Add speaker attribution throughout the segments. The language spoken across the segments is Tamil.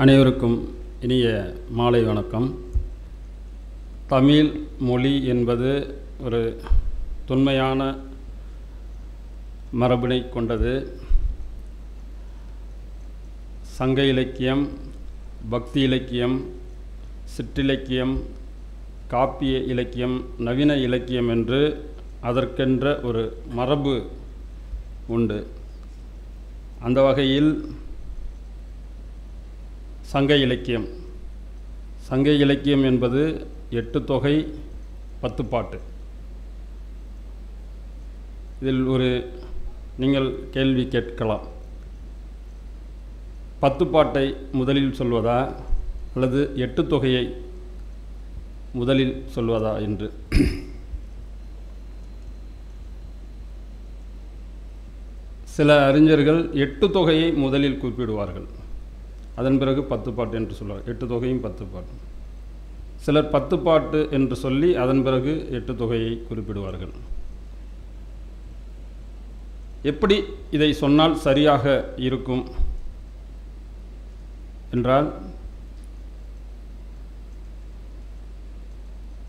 Speaker 1: அனைவருக்கும் இனிய மாலை வணக்கம். தமிழ் மொழி என்பது ஒரு தொன்மையான மரபினை கொண்டது. சங்க இலக்கியம், பக்தி இலக்கியம், சிற்றிலக்கியம், காப்பிய இலக்கியம், நவீன இலக்கியம் என்று அதற்கென்ற ஒரு மரபு உண்டு. அந்த வகையில் சங்க இலக்கியம் என்பது 8 தொகை 10 பாட்டு. இதில் நீங்கள் கேள்வி கேட்கலாம், 10 பாட்டை முதலில் சொல்வதா அல்லது 8 தொகையை முதலில் சொல்வதா என்று. சில அறிஞர்கள் 8 தொகையை முதலில் குறிப்பிடுவார்கள், அதன் பிறகு 10 பாட்டு என்று சொல்வார். 8 தொகையும் 10 பாட்டு. சிலர் 10 பாட்டு என்று சொல்லி அதன் பிறகு 8 தொகையை குறிப்பிடுவார்கள். எப்படி இதை சொன்னால் சரியாக இருக்கும் என்றால்,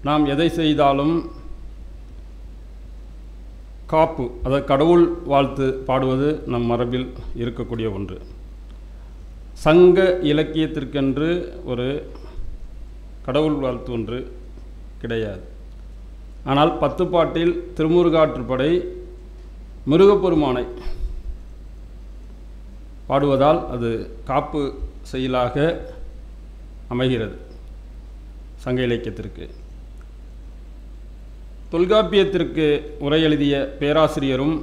Speaker 1: நாம் எதை செய்தாலும் காப்பு, அதாவது கடவுள் வாழ்த்து பாடுவது நம் மரபில் இருக்கக்கூடிய ஒன்று. சங்க இலக்கியத்திற்கென்று ஒரு கடவுள் வாழ்த்து ஒன்று கிடையாது. ஆனால் 10 பாட்டில் திருமுருகாற்றுப்படை முருகப்பெருமானை பாடுவதால் அது காப்பு செயலாக அமைகிறது சங்க இலக்கியத்திற்கு. தொல்காப்பியத்திற்கு உரை எழுதிய பேராசிரியரும்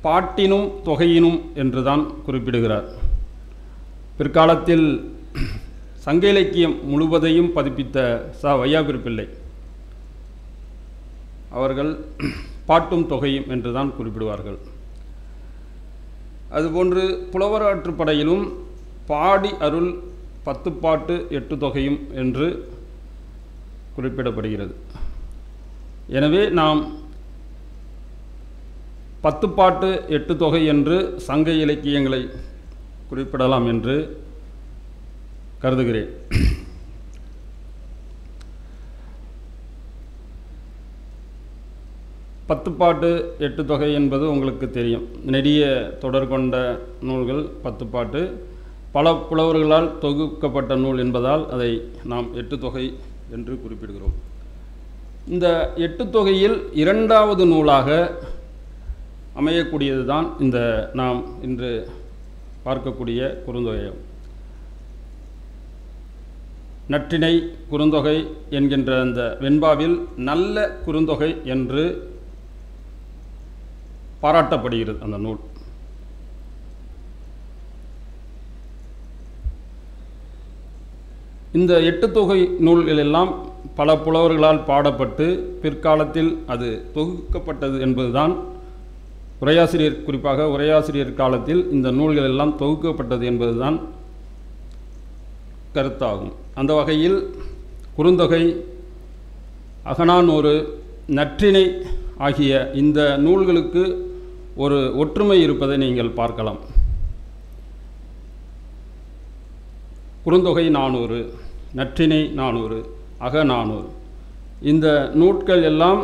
Speaker 1: பாட்டினும் தொகையினும் என்றுதான் குறிப்பிடுகிறார். பிற்காலத்தில் சங்க இலக்கியம் முழுவதையும் பதிப்பித்த வையாபுரி பிள்ளை அவர்கள் பாட்டும் தொகையும் என்றுதான் குறிப்பிடுவார்கள். அதுபோன்று புலவராற்றுப்படையிலும் பாடி அருள் 10 பாட்டு 8 தொகையும் என்று குறிப்பிடப்படுகிறது. எனவே நாம் 10 பாட்டு 8 தொகை என்று சங்க இலக்கியங்களை குறிப்பிடலாம் என்று கருதுகிறேன். பத்து பாட்டு 8 தொகை என்பது உங்களுக்கு தெரியும். நெடிய தொடர் கொண்ட நூல்கள் 10 பாட்டு, பல புலவர்களால் தொகுக்கப்பட்ட நூல் என்பதால் அதை நாம் 8 தொகை என்று குறிப்பிடுகிறோம். இந்த 8 தொகையில் 2வது நூலாக அமையக்கூடியது தான் இந்த நாம் இன்று பார்க்கக்கூடிய குறுந்தொகை. நற்றிணை குறுந்தொகை என்கின்ற அந்த வெண்பாவில் நல்ல குறுந்தொகை என்று பாராட்டப்படுகிறது அந்த நூல். இந்த 8 தொகை நூல்கள் எல்லாம் பல புலவர்களால் பாடப்பட்டு பிற்காலத்தில் அது தொகுக்கப்பட்டது என்பதுதான் உரையாசிரியர், குறிப்பாக உரையாசிரியர் காலத்தில் இந்த நூல்கள் எல்லாம் தொகுக்கப்பட்டது என்பதுதான் கருத்தாகும். அந்த வகையில் குறுந்தொகை, அகநானூறு, நற்றிணை ஆகிய இந்த நூல்களுக்கு ஒரு ஒற்றுமை இருப்பதை நீங்கள் பார்க்கலாம். குறுந்தொகை 400, நற்றிணை 400, அகநானூறு, இந்த நூல்கள் எல்லாம்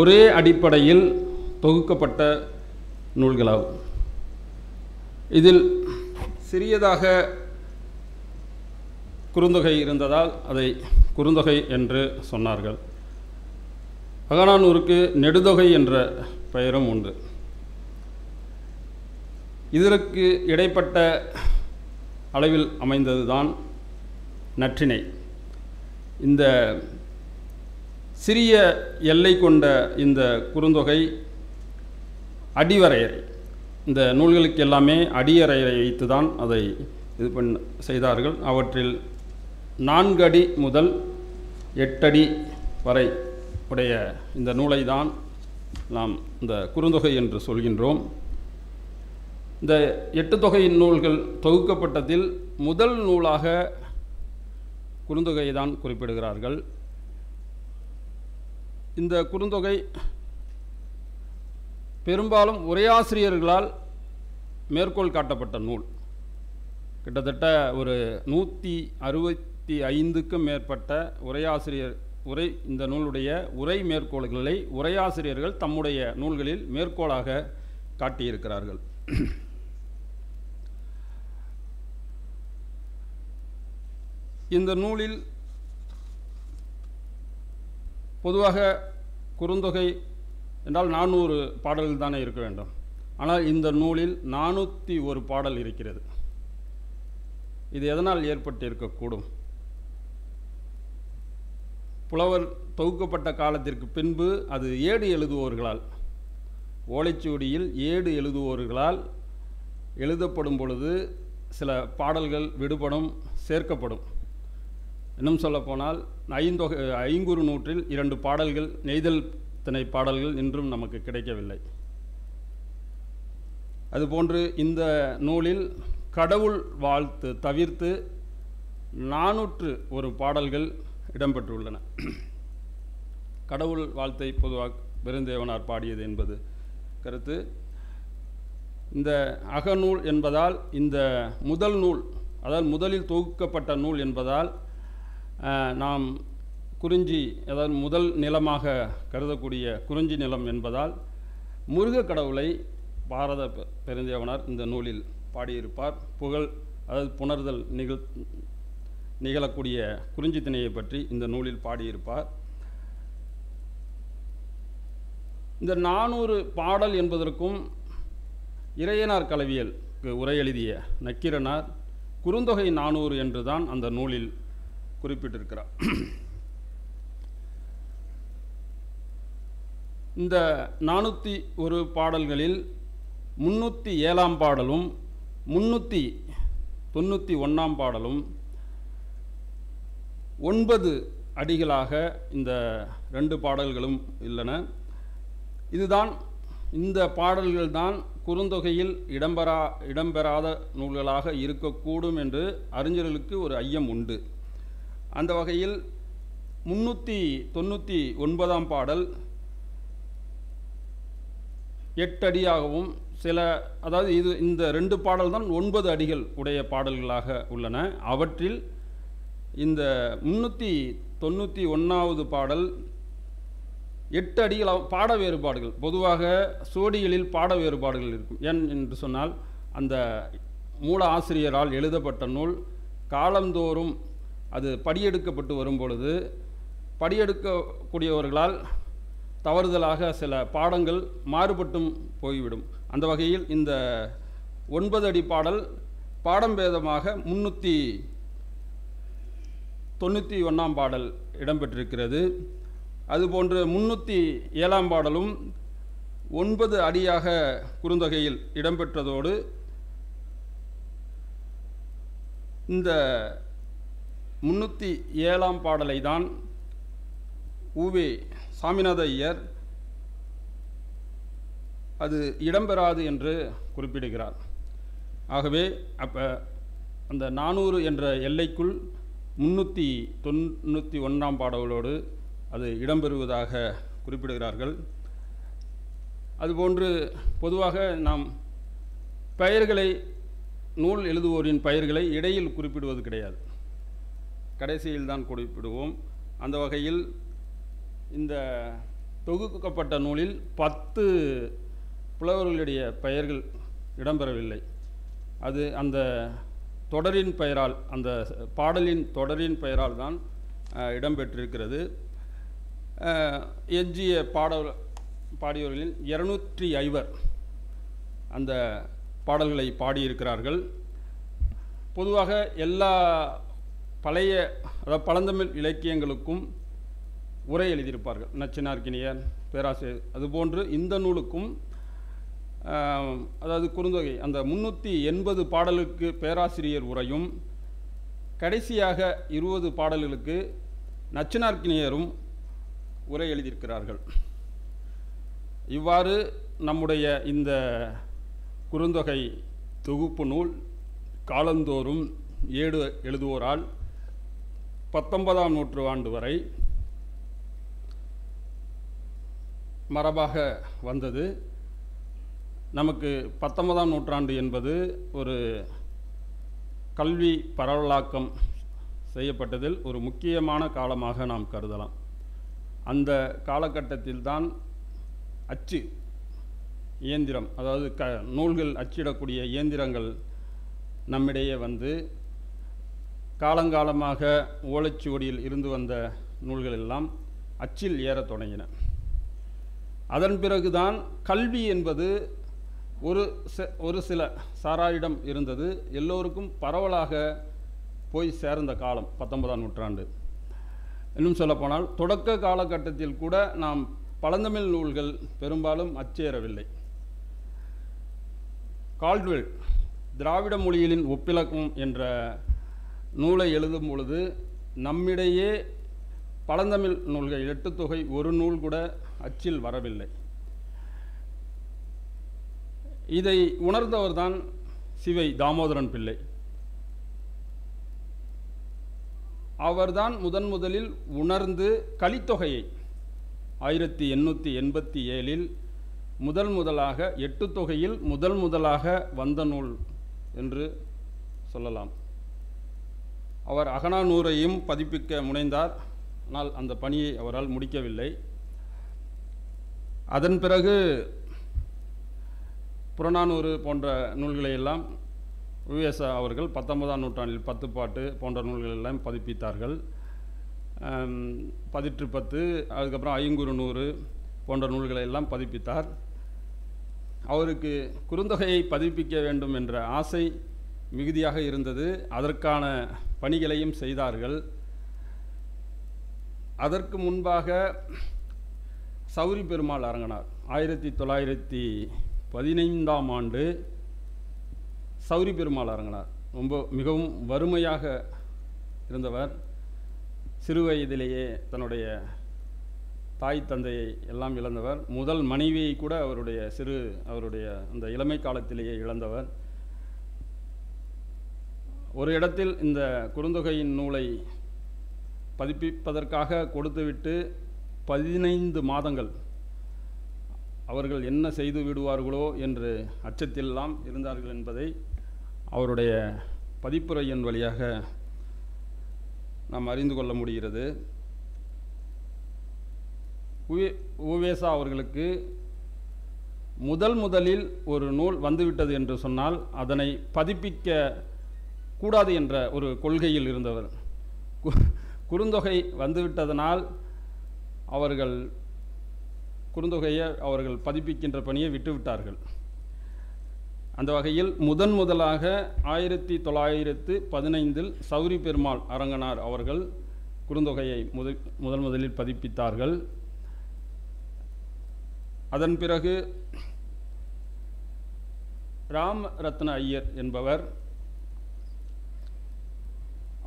Speaker 1: ஒரே அடிப்படையில் தொகுக்கப்பட்ட நூல்களாகும். இதில் சிறியதாக குறுந்தொகை இருந்ததால் அதை குறுந்தொகை என்று சொன்னார்கள். அகநானூறுக்கு நெடுதொகை என்ற பெயரும் உண்டு. இதற்கு இடைப்பட்ட அளவில் அமைந்ததுதான் நற்றிணை. இந்த சிறிய எல்லை கொண்ட இந்த குறுந்தொகை அடிவரையறை, இந்த நூல்களுக்கு எல்லாமே அடியறையை வைத்து தான் அதை செய்தார்கள். அவற்றில் 4 அடி முதல் 8 அடி வரை உடைய இந்த நூலை தான் நாம் இந்த குறுந்தொகை என்று சொல்கின்றோம். இந்த 8 தொகை நூல்கள் தொகுக்கப்பட்டதில் முதல் நூலாக குறுந்தொகையை தான் குறிப்பிடுகிறார்கள். இந்த குறுந்தொகை பெரும்பாலும் உரையாசிரியர்களால் மேற்கோள் காட்டப்பட்ட நூல். கிட்டத்தட்ட ஒரு 165க்கும் மேற்பட்ட இந்த நூலுடைய உரை மேற்கோள்களை உரையாசிரியர்கள் தம்முடைய நூல்களில் மேற்கோளாக காட்டியிருக்கிறார்கள். இந்த நூலில் பொதுவாக குறுந்தொகை என்றால் 400 பாடல்கள் தானே இருக்க வேண்டும். ஆனால் இந்த நூலில் 401 பாடல் இருக்கிறது. இது எதனால் ஏற்பட்டிருக்கக்கூடும்? புலவர் தொகுக்கப்பட்ட காலத்திற்கு பின்பு அது ஏடு எழுதுவோர்களால், ஓலைச்சுவடியில் ஏடு எழுதுவோர்களால் எழுதப்படும் பொழுது சில பாடல்கள் விடுபடும், சேர்க்கப்படும். இன்னும் சொல்லப்போனால் ஐங்குறு நூற்றில் 2 பாடல்கள், நெய்தல் திணை பாடல்கள் இன்றும் நமக்கு கிடைக்கவில்லை. அதுபோன்று இந்த நூலில் கடவுள் வாழ்த்து தவிர்த்து 401 பாடல்கள் இடம்பெற்றுள்ளன. கடவுள் வாழ்த்தை பொதுவாக பெருந்தேவனார் பாடியது என்பது கருத்து. இந்த அகநூல் என்பதால், இந்த முதல் நூல், அதாவது முதலில் தொகுக்கப்பட்ட நூல் என்பதால் நாம் குறிஞ்சி, அதாவது முதல் நிலமாக கருதக்கூடிய குறிஞ்சி நிலம் என்பதால் முருக கடவுளை பாரத பெருந்தேவனார் இந்த நூலில் பாடியிருப்பார். அதாவது புணர்தல் நிகழக்கூடிய குறிஞ்சி திணையை பற்றி இந்த நூலில் பாடியிருப்பார். இந்த 400 பாடல் என்பதற்கும் இறையனார் கலவியலுக்கு உரை எழுதிய நக்கீரனார் குறுந்தொகை 400 என்று தான் அந்த நூலில் குறிப்பிட்டிருக்கிறார். இந்த 401 பாடல்களில் 307ஆம் பாடலும் 391ஆம் பாடலும் 9 அடிகளாக இந்த 2 பாடல்களும் உள்ளன. இந்த பாடல்கள் தான் குறுந்தொகையில் இடம்பெறாத நூல்களாக இருக்கக்கூடும் என்று அறிஞர்களுக்கு ஒரு ஐயம் உண்டு. அந்த வகையில் 399ஆம் பாடல் 8 அடியாகவும் அதாவது இந்த 2 பாடல் தான் 9 அடிகள் உடைய பாடல்களாக உள்ளன. அவற்றில் இந்த 391வது பாடல் 8 அடிகள். பாட வேறுபாடுகள், பொதுவாக சோடிகளில் பாட வேறுபாடுகள் இருக்கும். ஏன் என்று சொன்னால், அந்த மூல ஆசிரியரால் எழுதப்பட்ட நூல் காலந்தோறும் அது படியெடுக்கப்பட்டு வரும்பொழுது படியெடுக்கக்கூடியவர்களால் தவறுதலாக சில பாடங்கள் மாறுபட்டும் போய்விடும். அந்த வகையில் இந்த 9 அடி பாடல் பாடம் பேதமாக 391ஆம் பாடல் இடம்பெற்றிருக்கிறது. அதுபோன்று 307ஆம் பாடலும் 9 அடியாக குறுந்தொகையில் இடம்பெற்றதோடு இந்த 307ஆம் பாடலை தான் உவே சாமிநாத ஐயர் அது இடம்பெறாது என்று குறிப்பிடுகிறார். ஆகவே அந்த 400 என்ற எல்லைக்குள் 391ஆம் பாடலோடு அது இடம்பெறுவதாக குறிப்பிடுகிறார்கள். அதுபோன்று பொதுவாக நாம் பெயர்களை, நூல் எழுதுவோரின் பெயர்களை இடையில் குறிப்பிடுவது கிடையாது, கடைசியில் தான் குறிப்பிடுவோம். அந்த வகையில் இந்த தொகுக்கப்பட்ட நூலில் 10 புலவர்களுடைய பெயர்கள் இடம்பெறவில்லை. அது அந்த தொடரின் பெயரால், அந்த பாடலின் தொடரின் பெயரால் தான் இடம்பெற்றிருக்கிறது. எஞ்சிய பாடியவர்களில் 205 அந்த பாடல்களை பாடியிருக்கிறார்கள். பொதுவாக எல்லா பழைய, அதாவது பழந்தமிழ் இலக்கியங்களுக்கும் உரை எழுதியிருப்பார்கள். நச்சினார்க்கினியர், பேராசிரியர். அதுபோன்று இந்த நூலுக்கும், அதாவது குறுந்தொகை அந்த 380 பாடலுக்கு பேராசிரியர் உரையும், கடைசியாக 20 பாடல்களுக்கு நச்சினார்க்கினியரும் உரை எழுதியிருக்கிறார்கள். இவ்வாறு நம்முடைய இந்த குறுந்தொகை தொகுப்பு நூல் காலந்தோறும் ஏடு எழுதுவோரால் 19ஆம் நூற்றாண்டு வரை மரபாக வந்தது. நமக்கு 19ஆம் நூற்றாண்டு என்பது ஒரு கல்வி பரவலாக்கம் செய்யப்பட்டதில் ஒரு முக்கியமான காலமாக நாம் கருதலாம். அந்த காலகட்டத்தில்தான் அச்சு இயந்திரம், அதாவது நூல்கள் அச்சிடக்கூடிய இயந்திரங்கள் நம்மிடையே வந்து காலங்காலமாக ஓலைச்சுவடியில் இருந்து வந்த நூல்கள் எல்லாம் அச்சில் ஏறத் தொடங்கின. அதன் பிறகுதான் கல்வி என்பது ஒரு சில சாராரிடம் இருந்தது, எல்லோருக்கும் பரவலாக போய் சேர்ந்த காலம் 19ஆம் நூற்றாண்டு. இன்னும் சொல்லப்போனால் தொடக்க காலகட்டத்தில் கூட நாம் பழந்தமிழ் நூல்கள் பெரும்பாலும் அச்சேறவில்லை. கால்டுவெல் திராவிட மொழிகளின் ஒப்பிலக்கம் என்ற நூலை எழுதும் பொழுது நம்மிடையே பழந்தமிழ் நூல்கள் 8 தொகை ஒரு நூல் கூட அச்சில் வரவில்லை. இதை உணர்ந்தவர்தான் சிவை தாமோதரன் பிள்ளை. அவர்தான் முதலில் உணர்ந்து கலித்தொகையை 1887 முதலாக 8 தொகையில் முதலாக வந்த நூல் என்று சொல்லலாம். அவர் அகநானூரையும் பதிப்பிக்க முனைந்தார், ஆனால் அந்த பணியை அவரால் முடிக்கவில்லை. அதன் பிறகு புறநானூறு போன்ற நூல்களை எல்லாம் உவேசா அவர்கள் 19ஆம் நூற்றாண்டில் 10 பாட்டு போன்ற நூல்கள் எல்லாம் பதிப்பித்தார்கள். 10 அதுக்கப்புறம் ஐங்குறுநூறு போன்ற நூல்களை எல்லாம் பதிப்பித்தார். அவருக்கு குறுந்தொகையை பதிப்பிக்க வேண்டும் என்ற ஆசை மிகுதியாக இருந்தது. அதற்கான பணிகளையும் செய்தார்கள். அதற்கு முன்பாக சௌரி பெருமாள் அரங்கனார் 1915ஆம் ஆண்டு சௌரி பெருமாள் அரங்கனார் மிகவும் வறுமையாக இருந்தவர். சிறு வயதிலேயே தன்னுடைய தாய் தந்தையை எல்லாம் இழந்தவர். முதல் மனைவியை கூட அவருடைய அந்த இளமை காலத்திலேயே இழந்தவர். ஒரு இடத்தில் இந்த குறுந்தொகையின் நூலை பதிப்பிப்பதற்காக கொடுத்துவிட்டு 15 மாதங்கள் அவர்கள் என்ன செய்து விடுவார்களோ என்று அச்சத்திலெல்லாம் இருந்தார்கள் என்பதை அவருடைய பதிப்புரையின் வழியாக நாம் அறிந்து கொள்ள முடிகிறது. உவேசா அவர்களுக்கு முதலில் ஒரு நூல் வந்துவிட்டது என்று சொன்னால் அதனை பதிப்பிக்க கூடாது என்ற ஒரு கொள்கையில் இருந்தவர். குறுந்தொகை வந்துவிட்டதனால் குறுந்தொகையை அவர்கள் பதிப்பிக்கின்ற பணியை விட்டுவிட்டார்கள். அந்த வகையில் முதலாக 1915 சௌரி பெருமாள் அரங்கனார் அவர்கள் குறுந்தொகையை முதலில் பதிப்பித்தார்கள். அதன் பிறகு ராமரத்ன ஐயர் என்பவர்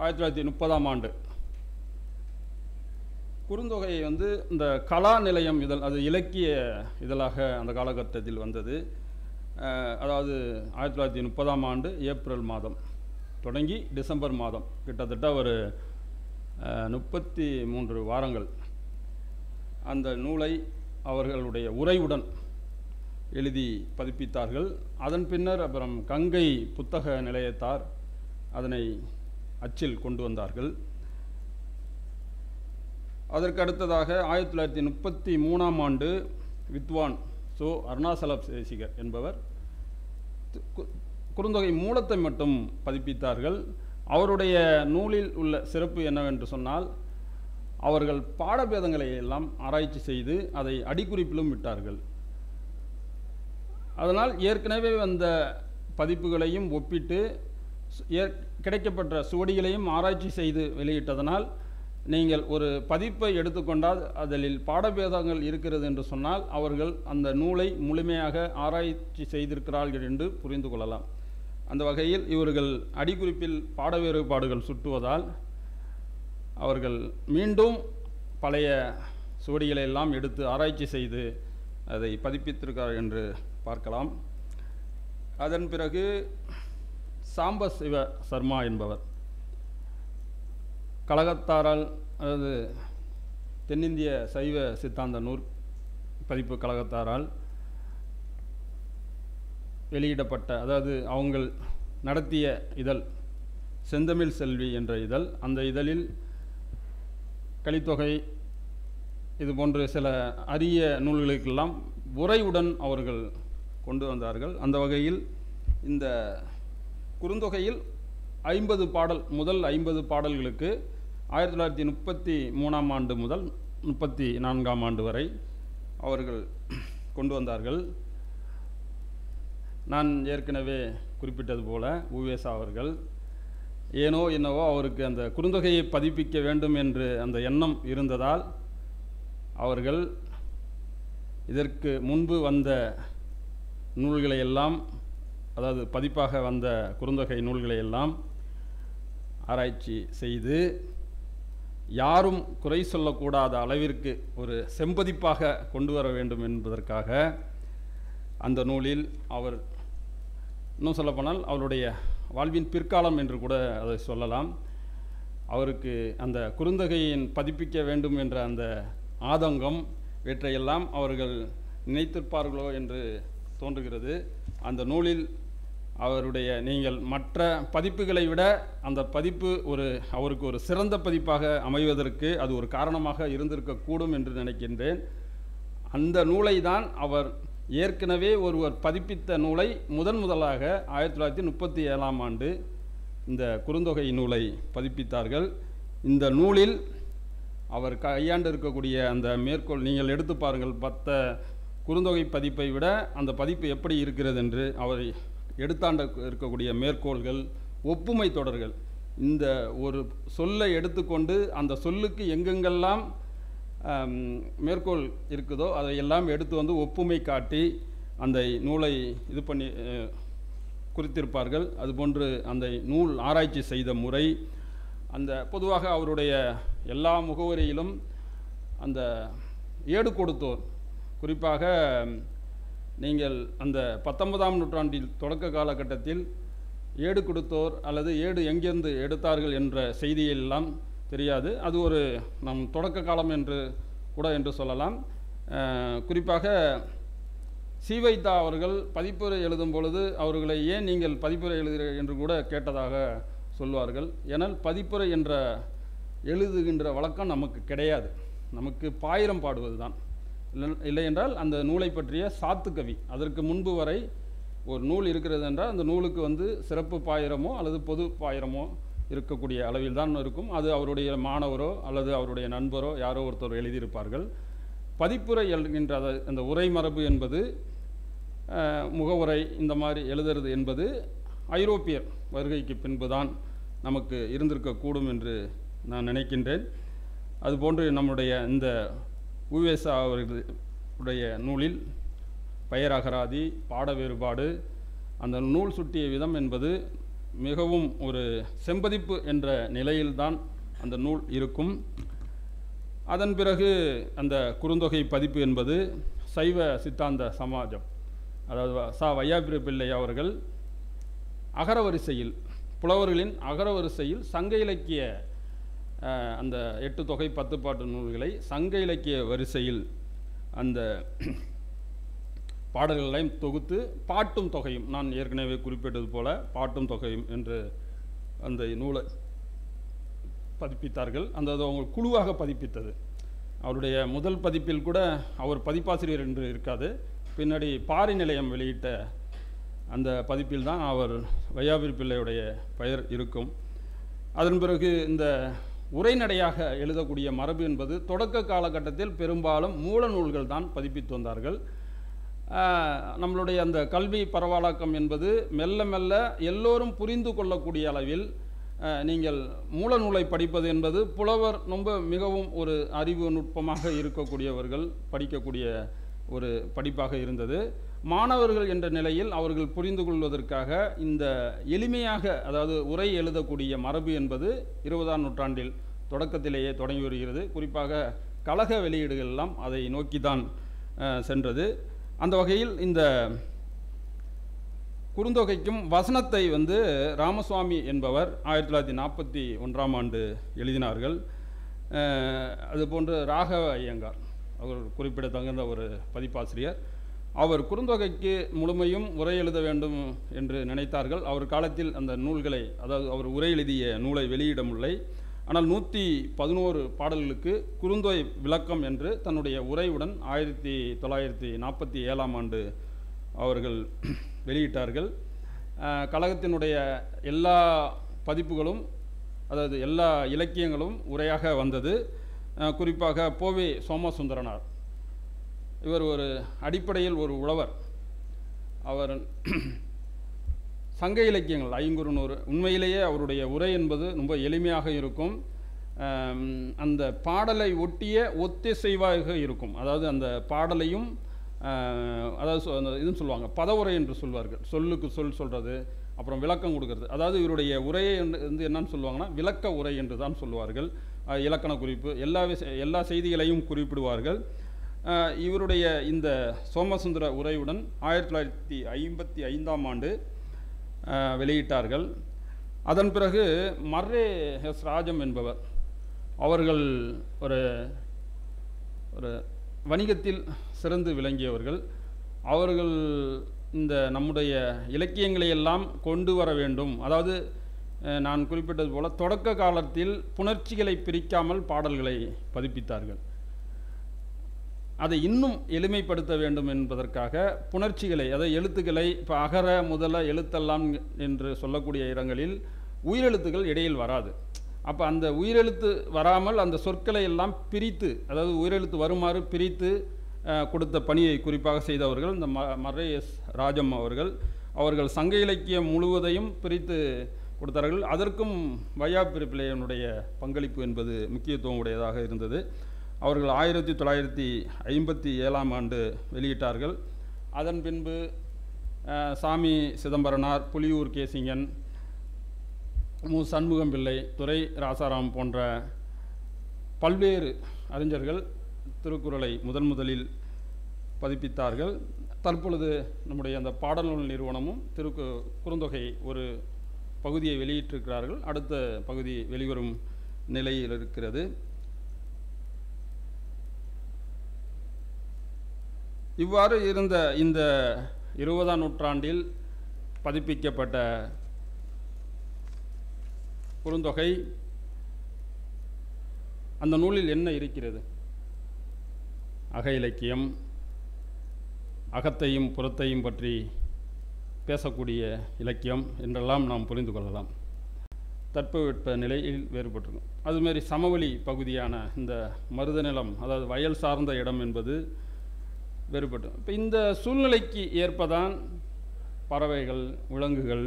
Speaker 1: 1930ஆம் ஆண்டு குறுந்தொகையை இந்த கலா நிலையம் இதழ், அது இலக்கிய இதழாக அந்த காலகட்டத்தில் வந்தது. அதாவது 1930ஆம் ஆண்டு ஏப்ரல் மாதம் தொடங்கி டிசம்பர் மாதம் கிட்டத்தட்ட ஒரு 33 வாரங்கள் அந்த நூலை அவர்களுடைய உரையுடன் எழுதி பதிப்பித்தார்கள். அதன் பின்னர் அப்புறம் கங்கை புத்தக நிலையத்தார் அதனை அச்சில் கொண்டு வந்தார்கள். அதற்கு அடுத்ததாக 1933ஆம் ஆண்டு வித்வான் சோ அருணாசல தேசிகர் என்பவர் குறுந்தொகை மூலத்தை மட்டும் பதிப்பித்தார்கள். அவருடைய நூலில் உள்ள சிறப்பு என்னவென்று சொன்னால் அவர்கள் பாடபேதங்களை எல்லாம் ஆராய்ச்சி செய்து அதை அடிக்குறிப்பிலும் விட்டார்கள். அதனால் ஏற்கனவே வந்த பதிப்புகளையும் ஒப்பிட்டு கிடைக்கப்பட்ட சுவடிகளையும் ஆராய்ச்சி செய்து வெளியிட்டதனால் நீங்கள் ஒரு பதிப்பை எடுத்துக்கொண்டால் அதில் பாடபேதங்கள் இருக்கிறது என்று சொன்னால் அவர்கள் அந்த நூலை முழுமையாக ஆராய்ச்சி செய்திருக்கிறார்கள் என்று புரிந்து கொள்ளலாம். அந்த வகையில் இவர்கள் அடிக்குறிப்பில் பாட வேறுபாடுகள் சுட்டுவதால் அவர்கள் மீண்டும் பழைய சுவடிகளை எல்லாம் எடுத்து ஆராய்ச்சி செய்து அதை பதிப்பித்திருக்கிறார் என்று பார்க்கலாம். அதன் பிறகு சாம்ப சிவ சர்மா என்பவர் கழகத்தாரால், அதாவது தென்னிந்திய சைவ சித்தாந்த நூல் பதிப்பு கழகத்தாரால் வெளியிடப்பட்ட, அதாவது அவங்கள் நடத்திய இதழ் செந்தமிழ் செல்வி என்ற இதழ். அந்த இதழில் கலித்தொகை இது போன்ற சில அரிய நூல்களுக்கெல்லாம் உரையுடன் அவர்கள் கொண்டு வந்தார்கள். அந்த வகையில் இந்த குறுந்தொகையில் 50 பாடல், முதல் 50 பாடல்களுக்கு 1933ஆம் ஆண்டு முதல் 34ஆம் ஆண்டு வரை அவர்கள் கொண்டு வந்தார்கள். நான் ஏற்கனவே குறிப்பிட்டது போல உவேசா அவர்கள் ஏனோ என்னவோ அவருக்கு அந்த குறுந்தொகையை பதிப்பிக்க வேண்டும் என்று அந்த எண்ணம் இருந்ததால் அவர்கள் இதற்கு முன்பு வந்த நூல்களை எல்லாம், அதாவது பதிப்பாக வந்த குறுந்தொகை நூல்களை எல்லாம் ஆராய்ச்சி செய்து யாரும் குறை சொல்லக்கூடாத அளவிற்கு ஒரு செம்பதிப்பாக கொண்டு வர வேண்டும் என்பதற்காக அந்த நூலில் அவர், இன்னும் சொல்லப்போனால் அவருடைய வாழ்வின் பிற்காலம் என்று கூட அதை சொல்லலாம், அவருக்கு அந்த குறுந்தொகையின் பதிப்பிக்க வேண்டும் என்ற அந்த ஆதங்கம் இவற்றையெல்லாம் அவர்கள் நினைத்திருப்பார்களோ என்று தோன்றுகிறது. அந்த நூலில் அவருடைய, நீங்கள் மற்ற பதிப்புகளை விட அந்த பதிப்பு அவருக்கு ஒரு சிறந்த பதிப்பாக அமைவதற்கு அது ஒரு காரணமாக இருந்திருக்கக்கூடும் என்று நினைக்கின்றேன். அந்த நூலை தான் அவர் ஏற்கனவே ஒருவர் பதிப்பித்த நூலை முதலாக 1937ஆம் ஆண்டு இந்த குறுந்தொகை நூலை பதிப்பித்தார்கள். இந்த நூலில் அவர் கையாண்டு இருக்கக்கூடிய அந்த மேற்கோள் நீங்கள் எடுத்து பாருங்கள். மற்ற குறுந்தொகை பதிப்பை விட அந்த பதிப்பு எப்படி இருக்கிறது என்று அவர் எடுத்தாண்ட இருக்கக்கூடிய மேற்கோள்கள், ஒப்புமை தொடர்கள், இந்த ஒரு சொல்லை எடுத்துக்கொண்டு அந்த சொல்லுக்கு எங்கெங்கெல்லாம் மேற்கோள் இருக்குதோ அதையெல்லாம் எடுத்து வந்து ஒப்புமை காட்டி அந்த நூலை இது பண்ணி குறித்திருப்பார்கள். அதுபோன்று அந்த நூல் ஆராய்ச்சி செய்த முறை, அந்த பொதுவாக அவருடைய எல்லா முகவரியிலும் அந்த ஏடு கொடுத்தோர், குறிப்பாக நீங்கள் அந்த 19ஆம் நூற்றாண்டில் தொடக்க காலகட்டத்தில் ஏடு கொடுத்தோர் அல்லது ஏடு எங்கிருந்து எடுத்தார்கள் என்ற செய்தியெல்லாம் தெரியாது. அது ஒரு நம் தொடக்க காலம் என்று கூட என்று சொல்லலாம். குறிப்பாக சீவைத்தா அவர்கள் பதிப்புரை எழுதும் பொழுது அவர்களை ஏன் நீங்கள் பதிப்புரை எழுதுகிறீர்கள் என்று கூட கேட்டதாக சொல்வார்கள். ஏனால் பதிப்புரை என்ற எழுதுகின்ற வழக்கம் நமக்கு கிடையாது. நமக்கு பாயிரம் பாடுவது தான். இல்லை என்றால் அந்த நூலை பற்றிய சாத்துக்கவி, அதற்கு முன்பு வரை ஒரு நூல் இருக்கிறது என்றால் அந்த நூலுக்கு சிறப்பு பாயிரமோ அல்லது பொது பாயிரமோ இருக்கக்கூடிய அளவில் தான் இருக்கும். அது அவருடைய மாணவரோ அல்லது அவருடைய நண்பரோ யாரோ ஒருத்தர் எழுதியிருப்பார்கள். பதிப்புரை எழுகின்ற அந்த உரை மரபு என்பது, முகவுரை இந்த மாதிரி எழுதுறது என்பது ஐரோப்பியர் வருகைக்கு பின்புதான் நமக்கு இருந்திருக்கக்கூடும் என்று நான் நினைக்கின்றேன். அதுபோன்று நம்முடைய இந்த உவேசா அவர்களுடைய நூலில் பெயர் அகராதி, பாட வேறுபாடு, அந்த நூல் சுட்டிய விதம் என்பது மிகவும் ஒரு செம்பதிப்பு என்ற நிலையில்தான் அந்த நூல் இருக்கும். அதன் பிறகு அந்த குறுந்தொகை பதிப்பு என்பது சைவ சித்தாந்த சமாஜம், அதாவது வையாபுரி பிள்ளை அவர்கள் அகரவரிசையில், புலவர்களின் அகரவரிசையில் சங்க இலக்கிய அந்த 8 தொகை 10 பாட்டு நூல்களை சங்க இலக்கிய வரிசையில் அந்த பாடல்களையும் தொகுத்து பாட்டும் தொகையும், நான் ஏற்கனவே குறிப்பிட்டது போல பாட்டும் தொகையும் என்று அந்த நூலை பதிப்பித்தார்கள். அந்த அவங்க குழுவாக பதிப்பித்தது. அவருடைய முதல் பதிப்பில் கூட அவர் பதிப்பாசிரியர் என்று இருக்காது. பின்னாடி பாரி நிலையம் வெளியிட்ட அந்த பதிப்பில் தான் அவர் வையாபுரி பிள்ளையுடைய பெயர் இருக்கும். அதன் பிறகு இந்த உரைநடையாக எழுதக்கூடிய மரபு என்பது தொடக்க காலகட்டத்தில் பெரும்பாலும் மூல நூல்கள் தான் பதிப்பித்து வந்தார்கள். நம்மளுடைய அந்த கல்வி பரவலாக்கம் என்பது மெல்ல மெல்ல எல்லோரும் புரிந்து கொள்ளக்கூடிய அளவில் நீங்கள் மூல நூலை படிப்பது என்பது புலவர் மிகவும் ஒரு அறிவு நுட்பமாக இருக்கக்கூடியவர்கள் படிக்கக்கூடிய ஒரு படிப்பாக இருந்தது. மாணவர்கள் என்ற நிலையில் அவர்கள் புரிந்து கொள்வதற்காக இந்த எளிமையாக, அதாவது உரை எழுதக்கூடிய மரபு என்பது 20ஆம் நூற்றாண்டில் தொடக்கத்திலேயே தொடங்கி வருகிறது. குறிப்பாக கழக வெளியீடுகள் எல்லாம் அதை நோக்கித்தான் சென்றது. அந்த வகையில் இந்த குறுந்தொகைக்கும் வசனத்தை ராமசுவாமி என்பவர் 1941ஆம் ஆண்டு எழுதினார்கள். அதுபோன்று ராகவ ஐயங்கார் அவர் குறிப்பிடத்தகுந்த ஒரு பதிப்பாசிரியர். அவர் குறுந்தொகைக்கு முழுமையும் உரை எழுத வேண்டும் என்று நினைத்தார்கள். அவர் காலத்தில் அந்த நூல்களை, அதாவது அவர் உரை எழுதிய நூலை வெளியிட முடியலை. ஆனால் 111 பாடல்களுக்கு குறுந்தொகை விளக்கம் என்று தன்னுடைய உரையுடன் 1947ஆம் ஆண்டு அவர்கள் வெளியிட்டார்கள். கழகத்தினுடைய எல்லா பதிப்புகளும், அதாவது எல்லா இலக்கியங்களும் உரையாக வந்தது. குறிப்பாக போவே சோமசுந்தரனார், இவர் ஒரு அடிப்படையில் ஒரு உழவர். அவர் சங்க இலக்கியங்கள் 500 உண்மையிலேயே அவருடைய உரை என்பது ரொம்ப எளிமையாக இருக்கும். அந்த பாடலை ஒட்டிய ஒத்திசைவாக இருக்கும். அதாவது அந்த பாடலையும், அதாவது இதுன்னு சொல்லுவாங்க, பதவுரை என்று சொல்வார்கள். சொல்லுக்கு சொல் சொல்கிறது, அப்புறம் விளக்கம் கொடுக்கறது. அதாவது இவருடைய உரையை வந்து என்னன்னு சொல்லுவாங்கன்னா விளக்க உரை என்று தான் சொல்லுவார்கள். இலக்கண குறிப்பு, எல்லா செய்திகளையும் குறிப்பிடுவார்கள். இவருடைய இந்த சோமசுந்தர உரையுடன் 1955ஆம் ஆண்டு வெளியிட்டார்கள். அதன் பிறகு மர்ரே எஸ் ராஜம் என்பவர், அவர்கள் ஒரு வணிகத்தில் சிறந்து விளங்கியவர்கள். அவர்கள் இந்த நம்முடைய இலக்கியங்களை எல்லாம் கொண்டு வர வேண்டும். அதாவது நான் குறிப்பிட்டது போல தொடக்க காலத்தில் புணர்ச்சிகளை பிரிக்காமல் பாடல்களை பதிப்பித்தார்கள். அதை இன்னும் எளிமைப்படுத்த வேண்டும் என்பதற்காக புணர்ச்சிகளை, அதாவது எழுத்துக்களை, இப்போ அகர முதல எழுத்தெல்லாம் என்று சொல்லக்கூடிய இடங்களில் உயிரெழுத்துக்கள் இடையில் வராது. அப்போ அந்த உயிரெழுத்து வராமல் அந்த சொற்களை எல்லாம் பிரித்து, அதாவது உயிரெழுத்து வருமாறு பிரித்து கொடுத்த பணியை குறிப்பாக செய்தவர்கள் இந்த மர்ரே எஸ் ராஜம் அவர்கள் சங்க இலக்கியம் முழுவதையும் பிரித்து கொடுத்தார்கள். அதற்கும் வையாபுரி பிள்ளையனுடைய பங்களிப்பு என்பது முக்கியத்துவம் உடையதாக இருந்தது. அவர்கள் 1957ஆம் ஆண்டு வெளியிட்டார்கள். அதன் பின்பு சாமி சிதம்பரனார், புலியூர் கேசிங்கன், மு சண்முகம் பிள்ளை, துரை ராசாராம் போன்ற பல்வேறு அறிஞர்கள் திருக்குறளை முதலில் பதிப்பித்தார்கள். தற்பொழுது நம்முடைய அந்த பாடல்நூல் நிறுவனமும் குறுந்தொகை ஒரு பகுதியை வெளியிட்டிருக்கிறார்கள். அடுத்த பகுதி வெளிவரும் நிலையில் இருக்கிறது. இவ்வாறு இருந்த இந்த 20ஆம் நூற்றாண்டில் பதிப்பிக்கப்பட்ட குறுந்தொகை, அந்த நூலில் என்ன இருக்கிறது? அக இலக்கியம், அகத்தையும் புறத்தையும் பற்றி பேசக்கூடிய இலக்கியம் என்றெல்லாம் நாம் புரிந்து கொள்ளலாம். தட்பவெட்ப நிலையில் வேறுபட்டிருக்கும். அதுமாரி சமவெளி பகுதியான இந்த மருத நிலம், அதாவது வயல் சார்ந்த இடம் என்பது வேறுபட்டு, இப்போ இந்த சூழ்நிலைக்கு ஏற்பதான் பறவைகள், விலங்குகள்,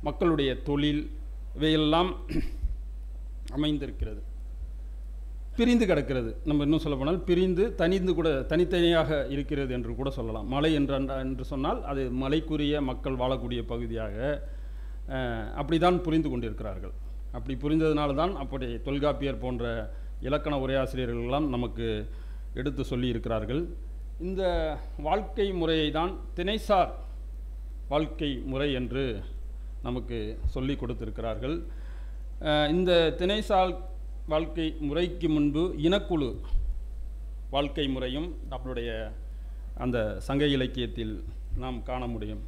Speaker 1: மக்களுடைய தொழில் இவையெல்லாம் அமைந்திருக்கிறது. பிரிந்து கிடக்கிறது. நம்ம இன்னும் சொல்ல போனால் பிரிந்து தனித்தனியாக இருக்கிறது என்று கூட சொல்லலாம். மலை என்று சொன்னால் அது மலைக்குரிய மக்கள் வாழக்கூடிய பகுதியாக அப்படிதான் புரிந்து கொண்டிருக்கிறார்கள். அப்படி புரிந்ததுனால தான் அப்படி தொல்காப்பியர் போன்ற இலக்கண உரையாசிரியர்களெல்லாம் நமக்கு எடுத்து சொல்லி இருக்கிறார்கள். இந்த வாழ்க்கை முறையை தான் திணைசார் வாழ்க்கை முறை என்று நமக்கு சொல்லி கொடுத்திருக்கிறார்கள். இந்த திணைசார் வாழ்க்கை முறைக்கு முன்பு இனக்குழு வாழ்க்கை முறையும் நம்மளுடைய அந்த சங்க இலக்கியத்தில் நாம் காண முடியும்.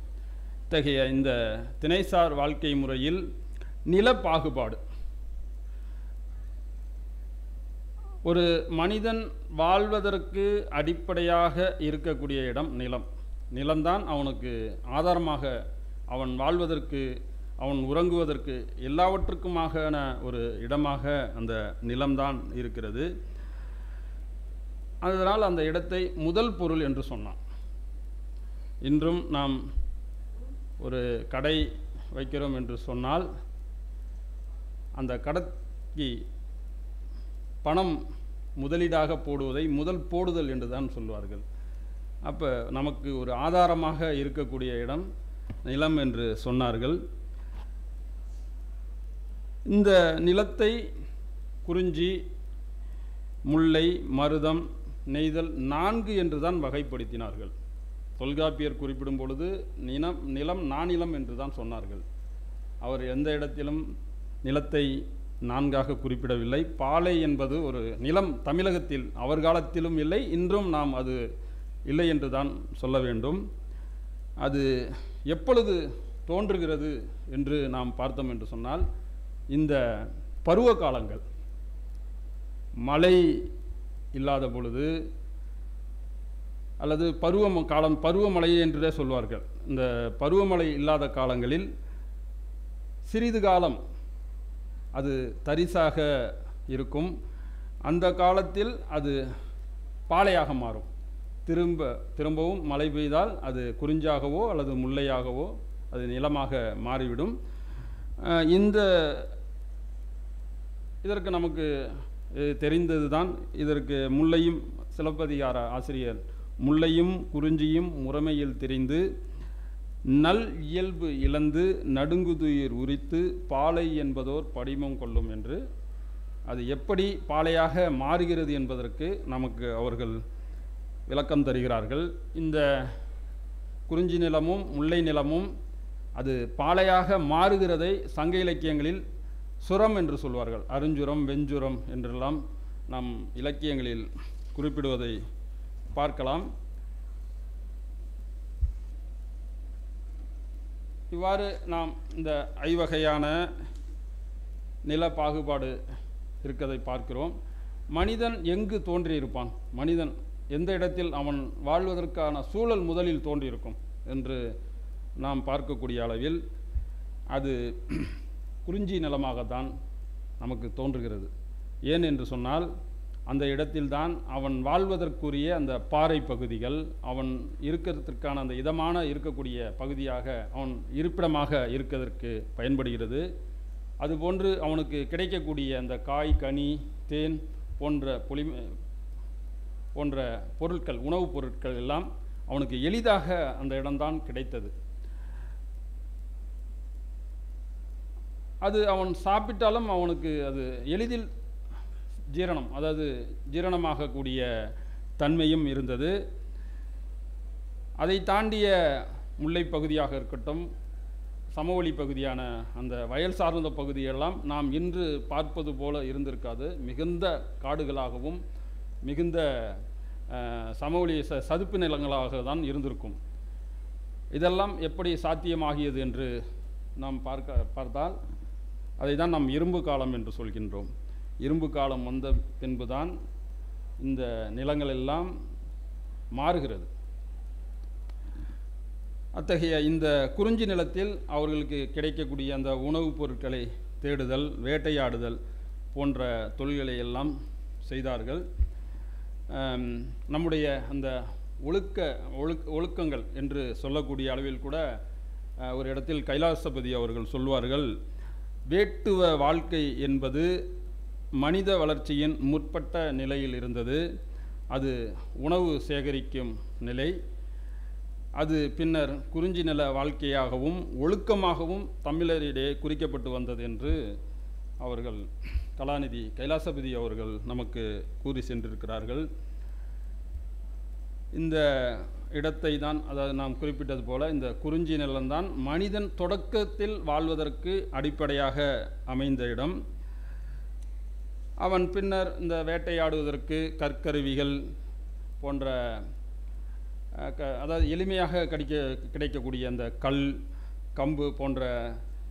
Speaker 1: இத்தகைய இந்த திணைசார் வாழ்க்கை முறையில் நில பாகுபாடு, ஒரு மனிதன் வாழ்வதற்கு அடிப்படையாக இருக்கக்கூடிய இடம் நிலம். நிலம்தான் அவனுக்கு ஆதாரமாக, அவன் வாழ்வதற்கு, அவன் உறங்குவதற்கு எல்லாவற்றுக்குமான ஒரு இடமாக அந்த நிலம்தான் இருக்கிறது. அதனால் அந்த இடத்தை முதல் பொருள் என்று சொன்னான். இன்றும் நாம் ஒரு கடை வைக்கிறோம் என்று சொன்னால் அந்த கடைக்கு பணம் முதலீடாக போடுவதை முதல் போடுதல் என்று தான் சொல்வார்கள். அப்போ நமக்கு ஒரு ஆதாரமாக இருக்கக்கூடிய இடம் நிலம் என்று சொன்னார்கள். இந்த நிலத்தை குறிஞ்சி, முல்லை, மருதம், நெய்தல் 4 என்று தான் வகைப்படுத்தினார்கள். தொல்காப்பியர் குறிப்பிடும் பொழுது நிலம் நானிலம் என்று தான் சொன்னார்கள். அவர் எந்த இடத்திலும் நிலத்தை 4ஆக குறிப்பிடவில்லை. பாலை என்பது ஒரு நிலம் தமிழகத்தில் அவர் காலத்திலும் இல்லை, இன்றும் நாம் அது இல்லை என்று தான் சொல்ல வேண்டும். அது எப்பொழுது தோன்றுகிறது என்று நாம் பார்த்தோம் என்று சொன்னால், இந்த பருவ காலங்கள், மழை இல்லாத பொழுது அல்லது பருவமழை என்றே சொல்வார்கள். இந்த பருவமழை இல்லாத காலங்களில் சிறிது காலம் அது தரிசாக இருக்கும். அந்த காலத்தில் அது பாலையாக மாறும். திரும்பவும் மழை பெய்தால் அது குறிஞ்சாகவோ அல்லது முல்லையாகவோ அது நிலமாக மாறிவிடும். இதற்கு நமக்கு தெரிந்தது தான். இதற்கு முல்லையும் சிலப்பதிகார ஆசிரியர் முல்லையும் குறிஞ்சியும் முறைமையில் தெரிந்து நல் இயல்பு இழந்து நடுங்குதுயிர் உரித்து பாலை என்பதோர் படிமம் கொள்ளும் என்று, அது எப்படி பாலையாக மாறுகிறது என்பதற்கு நமக்கு அவர்கள் விளக்கம் தருகிறார்கள். இந்த குறிஞ்சி நிலமும் முல்லை நிலமும் அது பாலையாக மாறுகிறதை சங்க இலக்கியங்களில் சுரம் என்று சொல்வார்கள். அருஞ்சுரம், வெஞ்சுரம் என்றெல்லாம் நாம் இலக்கியங்களில் குறிப்பிடுவதை பார்க்கலாம். இவ்வாறு நாம் இந்த ஐவகையான நில பாகுபாடு இருக்கதை பார்க்கிறோம். மனிதன் எங்கு தோன்றியிருப்பான், மனிதன் எந்த இடத்தில் அவன் வாழ்வதற்கான சூழல் முதலில் தோன்றியிருக்கும் என்று நாம் பார்க்கக்கூடிய அளவில் அது குறிஞ்சி நிலமாகத்தான் நமக்கு தோன்றுகிறது. ஏன் என்று சொன்னால், அந்த இடத்தில்தான் அவன் வாழ்வதற்குரிய அந்த பாறை பகுதிகள், அவன் இருக்கிறதுக்கான அந்த இதமான இருக்கக்கூடிய பகுதியாக அவன் இருப்பிடமாக இருக்கிறதற்கு பயன்படுகிறது. அதுபோன்று அவனுக்கு கிடைக்கக்கூடிய அந்த காய், கனி, தேன் போன்ற பொருட்கள், உணவுப் பொருட்கள் எல்லாம் அவனுக்கு எளிதாக அந்த இடம்தான் கிடைத்தது. அது அவன் சாப்பிட்டாலும் அவனுக்கு அது எளிதில் ஜீரணமாகக்கூடிய தன்மையும் இருந்தது. அதை தாண்டிய முல்லை பகுதியாக இருக்கட்டும், சமவெளி பகுதியான அந்த வயல் சார்ந்த பகுதியெல்லாம் நாம் இன்று பார்ப்பது போல இருந்திருக்காது. மிகுந்த காடுகளாகவும் மிகுந்த சமவெளி சதுப்பு நிலங்களாக தான் இருந்திருக்கும். இதெல்லாம் எப்படி சாத்தியமாகியது என்று நாம் பார்த்தால் அதை தான் நாம் இரும்பு காலம் என்று சொல்கின்றோம். இரும்பு காலம் வந்த பின்புதான் இந்த நிலங்கள் எல்லாம் மாறுகிறது. அத்தகைய இந்த குறிஞ்சி நிலத்தில் அவர்களுக்கு கிடைக்கக்கூடிய அந்த உணவுப் பொருட்களை தேடுதல், வேட்டையாடுதல் போன்ற தொழில்களை எல்லாம் செய்தார்கள். நம்முடைய அந்த ஒழுக்கங்கள் என்று சொல்லக்கூடிய அளவில் கூட ஒரு இடத்தில் கைலாசபதி அவர்கள் சொல்வார்கள், வேட்டுவ வாழ்க்கை என்பது மனித வளர்ச்சியின் முற்பட்ட நிலையில் இருந்தது. அது உணவு சேகரிக்கும் நிலை. அது பின்னர் குறிஞ்சி நில வாழ்க்கையாகவும் ஒழுக்கமாகவும் தமிழரிடையே குறிக்கப்பட்டு வந்தது என்று அவர்கள் கலாநிதி கைலாசபதி அவர்கள் நமக்கு கூறி சென்றிருக்கிறார்கள். இந்த இடத்தை தான், அதாவது நாம் குறிப்பிட்டது போல, இந்த குறிஞ்சி நிலம்தான் மனிதன் தொடக்கத்தில் வாழ்வதற்கு அடிப்படையாக அமைந்த இடம். அவன் பின்னர் இந்த வேட்டையாடுவதற்கு கற்கருவிகள் போன்ற அதாவது எளிமையாக கிடைக்கக்கூடிய அந்த கல், கம்பு போன்ற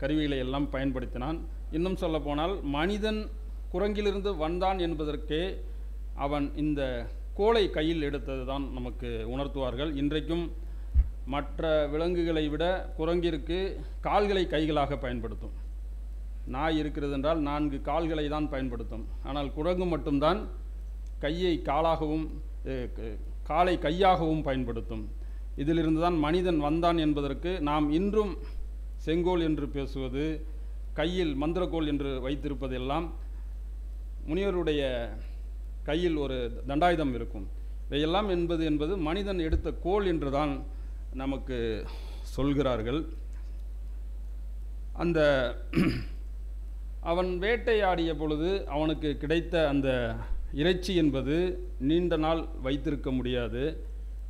Speaker 1: கருவிகளை எல்லாம் பயன்படுத்தினான். இன்னும் சொல்ல போனால் மனிதன் குரங்கிலிருந்து வந்தான் என்பதற்கே அவன் இந்த கோலை கையில் எடுத்தது தான் நமக்கு உணர்த்துவார்கள். இன்றைக்கும் மற்ற விலங்குகளை விட குரங்கிற்கு கால்களை கைகளாக பயன்படுத்தும். நாய் இருக்கிறது என்றால் 4 கால்களை தான் பயன்படுத்தும். ஆனால் குரங்கு மட்டும்தான் கையை காலாகவும் காலை கையாகவும் பயன்படுத்தும். இதிலிருந்து தான் மனிதன் வந்தான் என்பதற்கு நாம் இன்றும் செங்கோல் என்று பேசுவது, கையில் மந்திரக்கோள் என்று வைத்திருப்பதெல்லாம், முனிவருடைய கையில் ஒரு தண்டாயுதம் இருக்கும். இவையெல்லாம் என்பது மனிதன் எடுத்த கோல் என்று தான் நமக்கு சொல்கிறார்கள். அந்த அவன் வேட்டையாடிய பொழுது அவனுக்கு கிடைத்த அந்த இறைச்சி என்பது நீண்ட நாள் வைத்திருக்க முடியாது.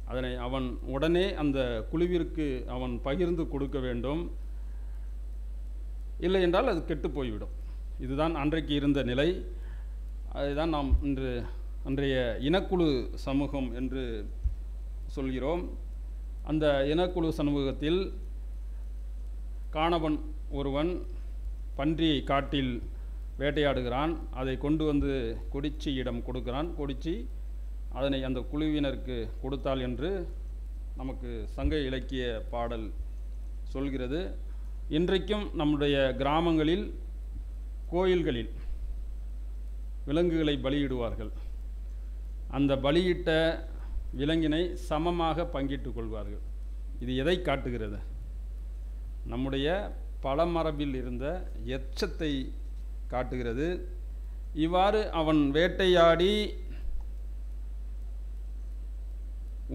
Speaker 1: அதனை அவன் உடனே அந்த குழுவிற்கு அவன் பகிர்ந்து கொடுக்க வேண்டும். இல்லை என்றால் அது கெட்டு போய்விடும். இதுதான் அன்றைக்கு இருந்த நிலை. அதுதான் நாம் அன்றைய இனக்குழு சமூகம் என்று சொல்கிறோம். அந்த இனக்குழு சமூகத்தில் காணவன் ஒருவன் பன்றியை காட்டில் வேட்டையாடுகிறான். அதை கொண்டு வந்து கொடிச்சியிடம் கொடுக்கிறான். கொடிச்சி அதனை அந்த குழுவினருக்கு கொடுத்தாள் என்று நமக்கு சங்க இலக்கிய பாடல் சொல்கிறது. இன்றைக்கும் நம்முடைய கிராமங்களில் கோயில்களில் விலங்குகளை பலியிடுவார்கள். அந்த பலியிட்ட விலங்கினை சமமாக பங்கிட்டு கொள்வார்கள். இது எதை காட்டுகிறது? நம்முடைய பழமரபில் இருந்த எச்சத்தை காட்டுகிறது. இவ்வாறு அவன் வேட்டையாடி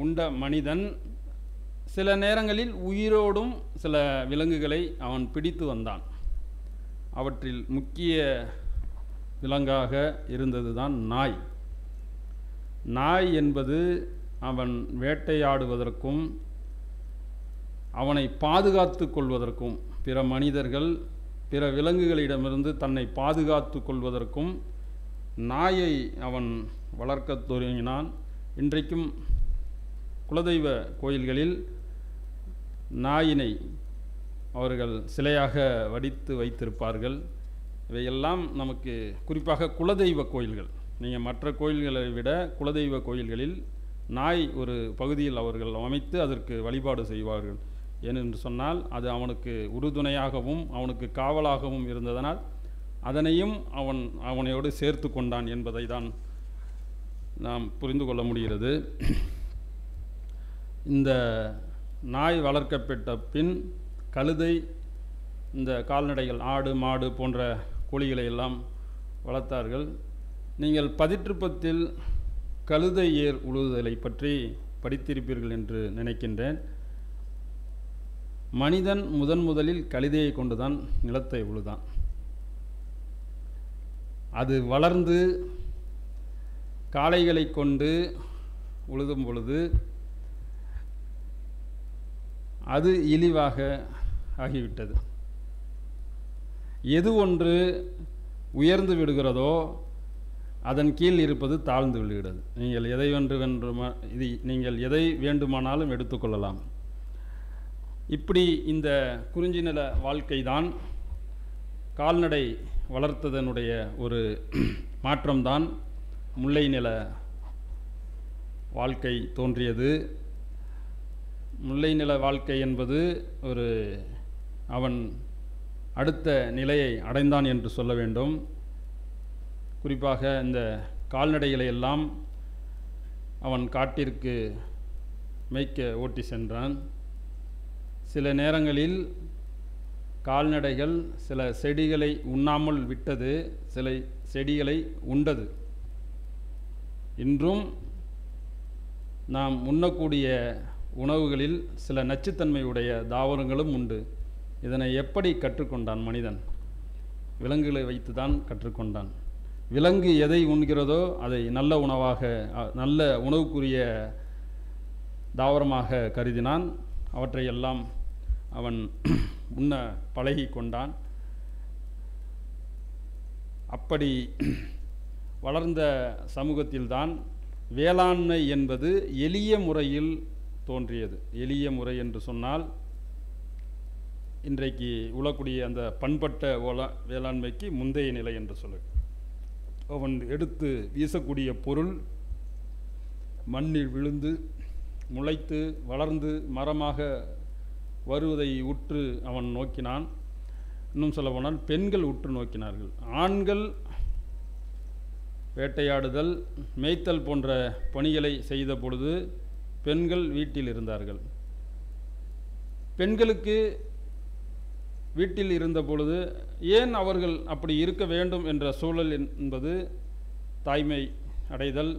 Speaker 1: உண்ட மனிதன் சில நேரங்களில் உயிரோடும் சில விலங்குகளை அவன் பிடித்து வந்தான். அவற்றில் முக்கிய விலங்காக இருந்தது தான் நாய். நாய் என்பது அவன் வேட்டையாடுவதற்கும் அவனை பாதுகாத்து கொள்வதற்கும், பிற மனிதர்கள் பிற விலங்குகளிடமிருந்து தன்னை பாதுகாத்து கொள்வதற்கும் நாயை அவன் வளர்க்கத் தொடங்கினான். இன்றைக்கும் குலதெய்வ கோயில்களில் நாயினை அவர்கள் சிலையாக வடித்து வைத்திருப்பார்கள். இவையெல்லாம் நமக்கு குறிப்பாக குலதெய்வ கோயில்கள், நீங்கள் மற்ற கோயில்களை விட குலதெய்வ கோயில்களில் நாய் ஒரு பகுதியில் அவர்கள் அமைத்து அதற்கு வழிபாடு செய்வார்கள். ஏனென்று சொன்னால் அது அவனுக்கு உறுதுணையாகவும் அவனுக்கு காவலாகவும் இருந்ததனால் அதனையும் அவனையோடு சேர்த்து கொண்டான் என்பதை தான் நாம் புரிந்து கொள்ள முடிகிறது. இந்த நாய் வளர்க்கப்பட்ட பின் கழுதை, இந்த கால்நடைகள் ஆடு மாடு போன்ற கோழிகளை எல்லாம் வளர்த்தார்கள். நீங்கள் பதிற்றுப்பத்தில் கழுதை ஏர் உழுதலை பற்றி படித்திருப்பீர்கள் என்று நினைக்கின்றேன். மனிதன் முதலில் கழுதையை கொண்டுதான் நிலத்தை உழுதான். அது வளர்ந்து காளைகளை கொண்டு உழுதும் பொழுது அது இழிவாக ஆகிவிட்டது. எது ஒன்று உயர்ந்து விடுகிறதோ அதன் கீழ் இருப்பது தாழ்ந்து விடுகிறது. நீங்கள் எதை வேண்டுமானாலும் எடுத்துக்கொள்ளலாம். இப்படி இந்த குறிஞ்சி நில வாழ்க்கை தான் கால்நடை வளர்த்ததனுடைய ஒரு மாற்றம்தான் முல்லை நில வாழ்க்கை தோன்றியது. முல்லை நில வாழ்க்கை என்பது அவன் அடுத்த நிலையை அடைந்தான் என்று சொல்ல வேண்டும். குறிப்பாக இந்த கால்நடைகளை எல்லாம் அவன் காட்டிற்கு மேய்க்க ஓட்டி சென்றான். சில நேரங்களில் கால்நடைகள் சில செடிகளை உண்ணாமல் விட்டது, சில செடிகளை உண்டது. இன்றும் நாம் உண்ணக்கூடிய உணவுகளில் சில நச்சுத்தன்மையுடைய தாவரங்களும் உண்டு. இதனை எப்படி கற்றுக்கொண்டான் மனிதன்? விலங்குகளை வைத்து தான் கற்றுக்கொண்டான். விலங்கு எதை உண்கிறதோ அதை நல்ல உணவாக, நல்ல உணவுக்குரிய தாவரமாக கருதினான். அவற்றையெல்லாம் அவன் உண்ண பழகி கொண்டான். அப்படி வளர்ந்த சமூகத்தில்தான் வேளாண்மை என்பது எளிய முறையில் தோன்றியது. எளிய முறை என்று சொன்னால் இன்றைக்கு உழக்கூடிய அந்த பண்பட்ட வேளாண்மைக்கு முந்தைய நிலை என்று சொல்லு. அவன் எடுத்து வீசக்கூடிய பொருள் மண்ணில் விழுந்து முளைத்து வளர்ந்து மரமாக வருவதை உற்று அவன் நோக்கினான். இன்னும் சொல்ல போனால் பெண்கள் உற்று நோக்கினார்கள். ஆண்கள் வேட்டையாடுதல் மேய்த்தல் போன்ற பணிகளை செய்த பொழுது பெண்கள் வீட்டில் இருந்தார்கள். பெண்களுக்கு வீட்டில் இருந்த பொழுது ஏன் அவர்கள் அப்படி இருக்க வேண்டும் என்ற சூழல் என்பது தாய்மை அடைதல்,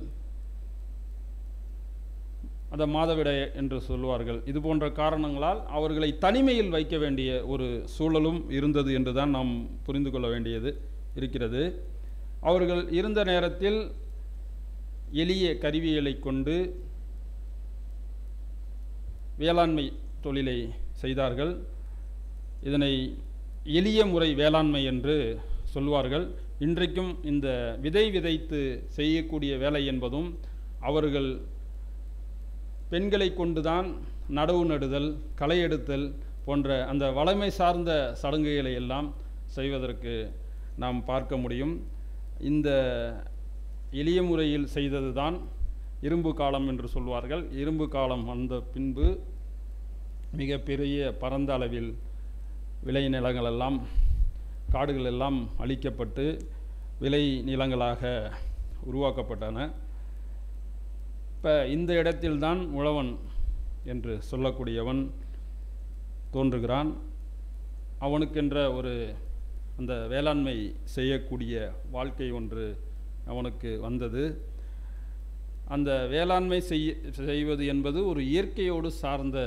Speaker 1: அதை மாதவிடாய் என்று சொல்லுவார்கள். இது போன்ற காரணங்களால் அவர்களை தனிமையில் வைக்க வேண்டிய ஒரு சூழலும் இருந்தது என்றுதான் நாம் புரிந்து கொள்ள வேண்டியது இருக்கிறது. அவர்கள் இருந்த நேரத்தில் எளிய கருவிகளை கொண்டு வேளாண்மை தொழிலை செய்தார்கள். இதனை எளிய முறை வேளாண்மை என்று சொல்வார்கள். இன்றைக்கும் இந்த விதை விதைத்து செய்யக்கூடிய வேலை என்பதும் அவர்கள் பெண்களை கொண்டுதான் நடவு நடுதல், களை எடுத்தல் போன்ற அந்த வளமை சார்ந்த சடங்குகளை எல்லாம் செய்வதற்கு நாம் பார்க்க முடியும். இந்த எளிய முறையில் செய்தது தான் இரும்பு காலம் என்று சொல்வார்கள். இரும்பு காலம் வந்த பின்பு மிகப்பெரிய பரந்த அளவில் விளை நிலங்களெல்லாம், காடுகள் எல்லாம் அழிக்கப்பட்டு விளை நிலங்களாக உருவாக்கப்பட்டன. இப்போ இந்த இடத்தில்தான் உழவன் என்று சொல்லக்கூடியவன் தோன்றுகிறான். அவனுக்கென்ற ஒரு அந்த வேளாண்மை செய்யக்கூடிய வாழ்க்கை ஒன்று அவனுக்கு வந்தது. அந்த வேளாண்மை செய்வது என்பது ஒரு இயற்கையோடு சார்ந்ததாக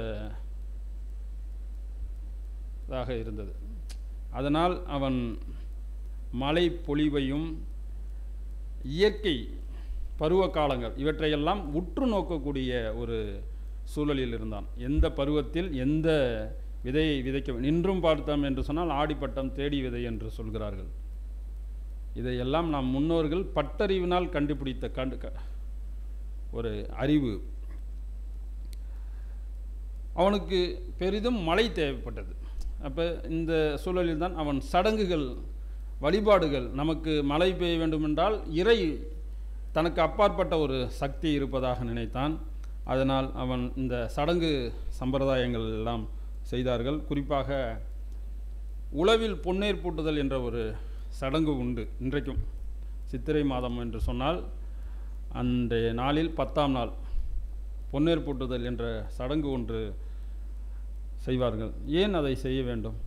Speaker 1: இருந்தது. அதனால் அவன் மழை பொழிவையும் இயற்கை பருவ காலங்கள் இவற்றையெல்லாம் உற்று நோக்கக்கூடிய ஒரு சூழலில் இருந்தான். எந்த பருவத்தில் எந்த விதையை விதைக்க, இன்றும் பார்த்தோம் என்று சொன்னால் ஆடிப்பட்டம் தேடி விதை என்று சொல்கிறார்கள். இதையெல்லாம் நாம் முன்னோர்கள் பட்டறிவினால் கண்டுபிடித்த ஒரு அறிவு. அவனுக்கு பெரிதும் மழை தேவைப்பட்டது. அப்போ இந்த சூழலில் தான் அவன் சடங்குகள், வழிபாடுகள், நமக்கு மழை பெய்ய வேண்டுமென்றால் இறை தனக்கு அப்பாற்பட்ட ஒரு சக்தி இருப்பதாக நினைத்தான். அதனால் அவன் இந்த சடங்கு சம்பிரதாயங்கள் எல்லாம் செய்தார்கள். குறிப்பாக உழவில் பொன்னேர் பூட்டுதல் என்ற ஒரு சடங்கு உண்டு. இன்றைக்கும் சித்திரை மாதம் என்று சொன்னால் அன்றைய நாளில் 10ஆம் நாள் பொன்னேர் பூட்டுதல் என்ற சடங்கு ஒன்று செய்வார்கள். ஏன் அதை செய்ய வேண்டும்?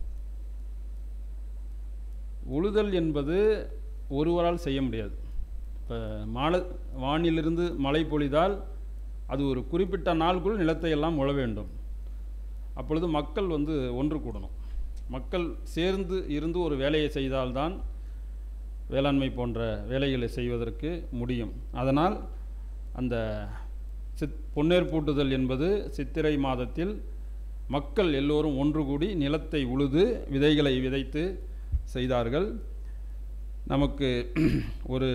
Speaker 1: உழுதல் என்பது ஒருவரால் செய்ய முடியாது. இப்போ வானிலிருந்து மழை பொழிதால் அது ஒரு குறிப்பிட்ட நாளுக்குள் நிலத்தை எல்லாம் உழ வேண்டும். அப்பொழுது மக்கள் ஒன்று கூடணும். மக்கள் சேர்ந்து இருந்து ஒரு வேலையை செய்தால்தான் வேளாண்மை போன்ற வேலைகளை செய்வதற்கு முடியும். அதனால் அந்த பொன்னேர் பூட்டுதல் என்பது சித்திரை மாதத்தில் மக்கள் எல்லோரும் ஒன்று கூடி நிலத்தை உழுது விதைகளை விதைத்து செய்தார்கள். நமக்கு ஒரு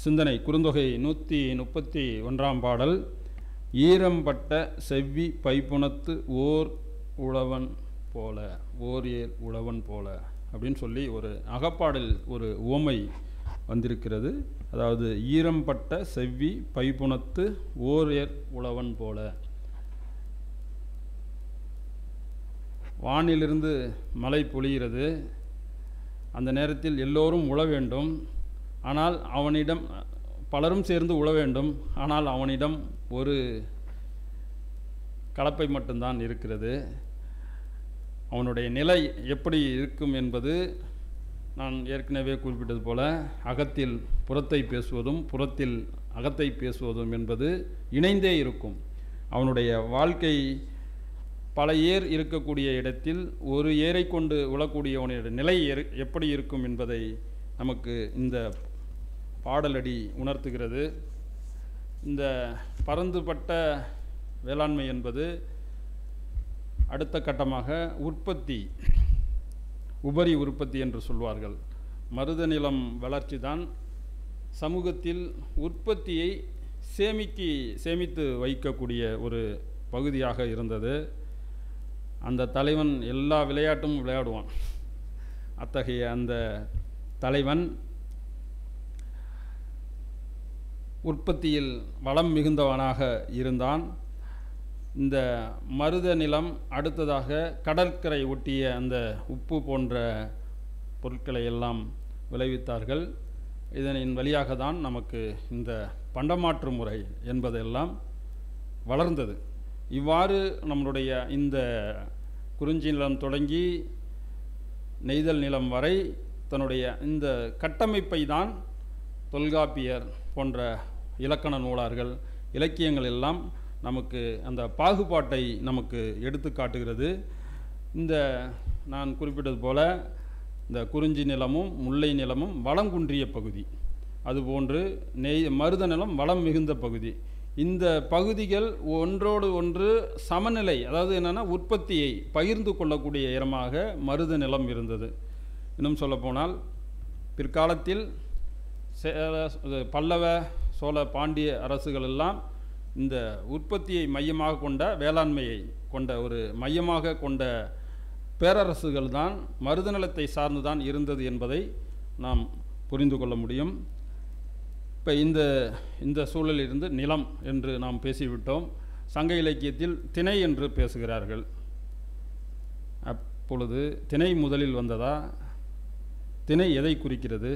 Speaker 1: சிந்தனை, குறுந்தொகை 131ஆம் பாடல், ஈரம்பட்ட செவ்வி பைப்புணத்து ஓர் உழவன் போல, ஓர் ஏர் உழவன் போல அப்படின்னு சொல்லி ஒரு அகப்பாடல், ஒரு உவமை வந்திருக்கிறது. அதாவது ஈரம்பட்ட செவ்வி பைப்புணத்து ஓர் ஏர் உழவன் போல. வானிலிருந்து மழை பொழிகிறது, அந்த நேரத்தில் எல்லோரும் உழ வேண்டும். ஆனால் அவனிடம் பலரும் சேர்ந்து உழ வேண்டும். ஆனால் அவனிடம் ஒரு கலப்பை மட்டும்தான் இருக்கிறது. அவனுடைய நிலை எப்படி இருக்கும் என்பது நான் ஏற்கனவே குறிப்பிட்டது போல, அகத்தில் புறத்தை பேசுவதும் புறத்தில் அகத்தை பேசுவதும் என்பது இணைந்தே இருக்கும். அவனுடைய வாழ்க்கை பல ஏர் இருக்கக்கூடிய இடத்தில் ஒரு ஏரை கொண்டு உழக்கூடியவனுடைய நிலை எப்படி இருக்கும் என்பதை நமக்கு இந்த பாடலடி உணர்த்துகிறது. இந்த பரந்துபட்ட வேளாண்மை என்பது அடுத்த கட்டமாக உற்பத்தி, உபரி உற்பத்தி என்று சொல்வார்கள். மருத நிலம் வளர்ச்சி தான் சமூகத்தில் உற்பத்தியை சேமித்து வைக்கக்கூடிய ஒரு பகுதியாக இருந்தது. அந்த தலைவன் எல்லா விளையாட்டும் விளையாடுவான். அத்தகைய அந்த தலைவன் உற்பத்தியில் வளம் மிகுந்தவனாக இருந்தான். இந்த மருத நிலம் அடுத்ததாக கடற்கரை ஒட்டிய அந்த உப்பு போன்ற பொருட்களை எல்லாம் விளைவித்தார்கள். இதனின் வழியாக தான் நமக்கு இந்த பண்டமாற்று முறை என்பதெல்லாம் வளர்ந்தது. இவ்வாறு நம்முடைய இந்த குறிஞ்சி நிலம் தொடங்கி நெய்தல் நிலம் வரை தன்னுடைய இந்த கட்டமைப்பை தான் தொல்காப்பியர் போன்ற இலக்கண நூலார்கள், இலக்கியங்கள் எல்லாம் நமக்கு அந்த பாகுபாட்டை நமக்கு எடுத்து காட்டுகிறது. இந்த நான் குறிப்பிட்டது போல இந்த குறிஞ்சி நிலமும் முல்லை நிலமும் வளம் குன்றிய பகுதி, அதுபோன்று மருத நிலம் வளம் மிகுந்த பகுதி. இந்த பகுதிகள் ஒன்றோடு ஒன்று சமநிலை, அதாவது என்னென்னா உற்பத்தியை பகிர்ந்து கொள்ளக்கூடிய இடமாக மருத நிலம் இருந்தது. இன்னும் சொல்லப்போனால் பிற்காலத்தில் பல்லவ சோழ பாண்டிய அரசுகள் எல்லாம் இந்த உற்பத்தியை மையமாக கொண்ட, வேளாண்மையை கொண்ட ஒரு மையமாக கொண்ட பேரரசுகள் தான் மருத நிலத்தை சார்ந்து தான் இருந்தது என்பதை நாம் புரிந்து கொள்ள முடியும். இப்போ இந்த சூழலிலிருந்து நிலம் என்று நாம் பேசிவிட்டோம். சங்க இலக்கியத்தில் திணை என்று பேசுகிறார்கள். அப்பொழுது திணை முதலில் வந்ததா? திணை எதை குறிக்கிறது?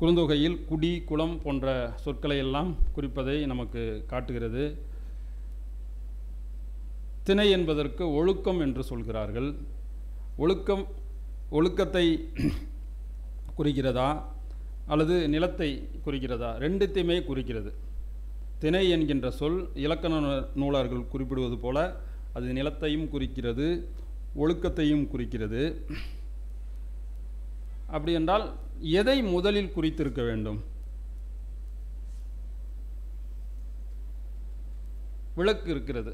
Speaker 1: குறுந்தொகையில் குடி, குளம் போன்ற சொற்களை எல்லாம் குறிப்பதை நமக்கு காட்டுகிறது. திணை என்பதற்கு ஒழுக்கம் என்று சொல்கிறார்கள். ஒழுக்கத்தை குறிக்கிறதா அல்லது நிலத்தை குறிக்கிறதா? ரெண்டுத்தையுமே குறிக்கிறது. திணை என்கின்ற சொல் இலக்கண நூலர்கள் குறிப்பிடுவது போல அது நிலத்தையும் குறிக்கிறது, ஒழுக்கத்தையும் குறிக்கிறது. அப்படி என்றால் எதை முதலில் குறித்திருக்க வேண்டும்? விளக்கு இருக்கிறது.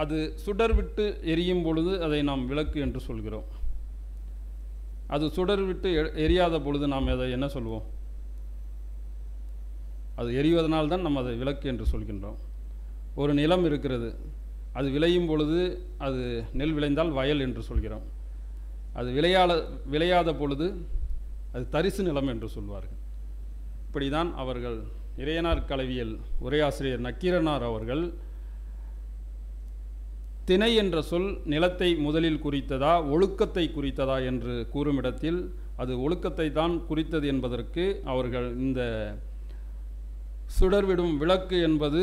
Speaker 1: அது சுடர்விட்டு எரியும் பொழுது அதை நாம் விளக்கு என்று சொல்கிறோம். அது சுடர்விட்டு எரியாத பொழுது நாம் அதை என்ன சொல்வோம்? அது எரிவதனால்தான் நம்ம அதை விளக்கு என்று சொல்கின்றோம். ஒரு நிலம் இருக்கிறது, அது விளையும் பொழுது அது நெல் விளைந்தால் வயல் என்று சொல்கிறோம். அது விளையாத பொழுது அது தரிசு நிலம் என்று சொல்வார்கள். இப்படிதான் அவர்கள் இறையனார் களவியல் உரையாசிரியர் நக்கீரனார் அவர்கள் திணை என்ற சொல் நிலத்தை முதலில் குறித்ததா ஒழுக்கத்தை குறித்ததா என்று கூறுமிடத்தில் அது ஒழுக்கத்தை தான் குறித்தது என்பதற்கு அவர்கள் இந்த சுடர்விடும் விளக்கு என்பது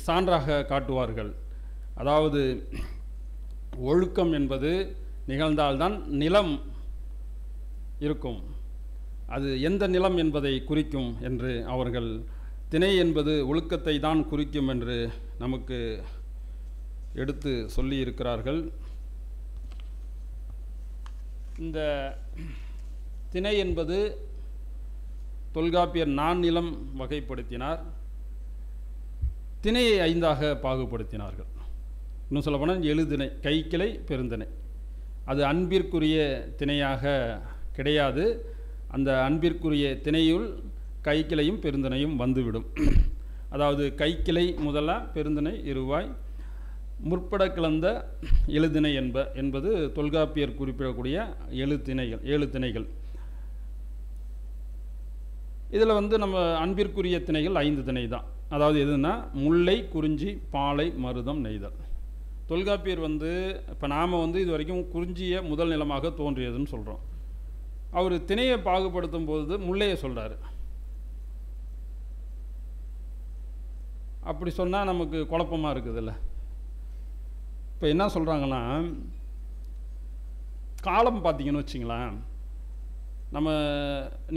Speaker 1: சான்றாக காட்டுவார்கள். அதாவது ஒழுக்கம் என்பது நிகழ்ந்தால்தான் நிலம் இருக்கும், அது எந்த நிலம் என்பதை குறிக்கும் என்று அவர்கள் திணை என்பது ஒழுக்கத்தை தான் குறிக்கும் என்று நமக்கு எடுத்து சொல்லி இருக்கிறார்கள். இந்த திணை என்பது தொல்காப்பியர் நான்நிலம் வகைப்படுத்தினார். திணையை 5ஆக பாகுபடுத்தினார்கள். இன்னும் சொல்லப்போனால் எழுதிணை, கைக்கிளை, பெருந்திணை. அது அன்பிற்குரிய திணையாக கிடையாது. அந்த அன்பிற்குரிய திணையுள் கைக்கிளையும் பெருந்திணையும் வந்துவிடும். அதாவது கைக்கிளை முதல, பெருந்திணை இருவாய், முற்பட கிளந்த எழுதிணை என்பது தொல்காப்பியர் குறிப்பிடக்கூடிய 7 திணைகள். இதில் நம்ம அன்பிற்குரிய திணைகள் 5 திணை தான். அதாவது எதுனா முல்லை, குறிஞ்சி, பாலை, மருதம், நெய்தல். தொல்காப்பியர் இப்போ நாம் இது வரைக்கும் குறிஞ்சியை முதல் நிலமாக தோன்றியதுன்னு சொல்கிறோம். அவர் திணையை பாகுபடுத்தும் போது முல்லையை சொல்கிறார். அப்படி சொன்னால் நமக்கு குழப்பமாக இருக்குதுல்ல. இப்போ என்ன சொல்கிறாங்கன்னா, காலம் பார்த்தீங்கன்னு வச்சிங்களேன்,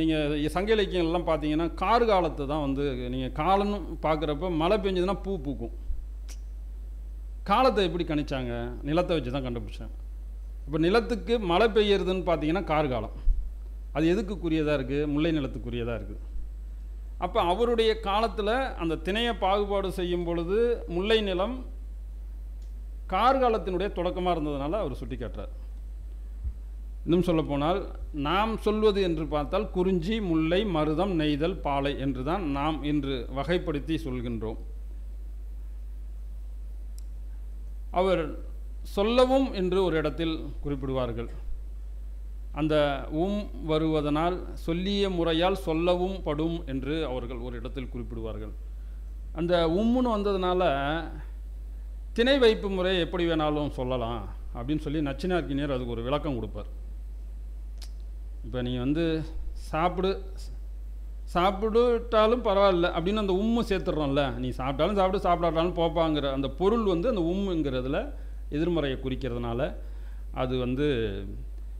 Speaker 1: நீங்கள் சங்க இலக்கியங்கள்லாம் பார்த்தீங்கன்னா கார் காலத்தை தான் நீங்கள் காலம்னு பார்க்குறப்ப மழை பெஞ்சதுன்னா பூ பூக்கும். காலத்தை எப்படி கணிச்சாங்க? நிலத்தை வச்சு தான் கண்டுபிடிச்சாங்க. இப்போ நிலத்துக்கு மழை பெய்யறதுன்னு பார்த்தீங்கன்னா கார்காலம். அது எதுக்குரியதாக இருக்குது? முல்லை நிலத்துக்குரியதாக இருக்குது. அப்போ அவருடைய காலத்தில் அந்த திணையை பாகுபாடு செய்யும் பொழுது முல்லை நிலம் கார்காலத்தினுடைய தொடக்கமாக இருந்ததுனால அவர் சுட்டி காட்டுறார். இன்னும் சொல்லப்போனால் நாம் சொல்வது என்று பார்த்தால் குறிஞ்சி, முல்லை, மருதம், நெய்தல், பாலை என்று தான் நாம் இன்று வகைப்படுத்தி சொல்கின்றோம். அவர் சொல்லவும் என்று ஒரு இடத்தில் குறிப்பிடுவார்கள். அந்த வருவதனால் சொல்லிய முறையால் சொல்லவும் படும் என்று அவர்கள் ஒரு இடத்தில் குறிப்பிடுவார்கள். அந்த உம்முன்னு வந்ததுனால திணை வைப்பு முறை எப்படி வேணாலும் சொல்லலாம் அப்படின்னு சொல்லி நச்சினார்க்கினியர் அதுக்கு ஒரு விளக்கம் கொடுப்பார். இப்போ நீங்கள் சாப்பிட்டாலும் பரவாயில்ல அப்படின்னு அந்த உம்மு சேர்த்துடுறோம்ல, நீ சாப்பிட்டாலும் சாப்பிடாட்டாலும் போப்பாங்கிற அந்த பொருள் அந்த உம்முங்கிறதுல எதிர்மறையை குறிக்கிறதுனால அது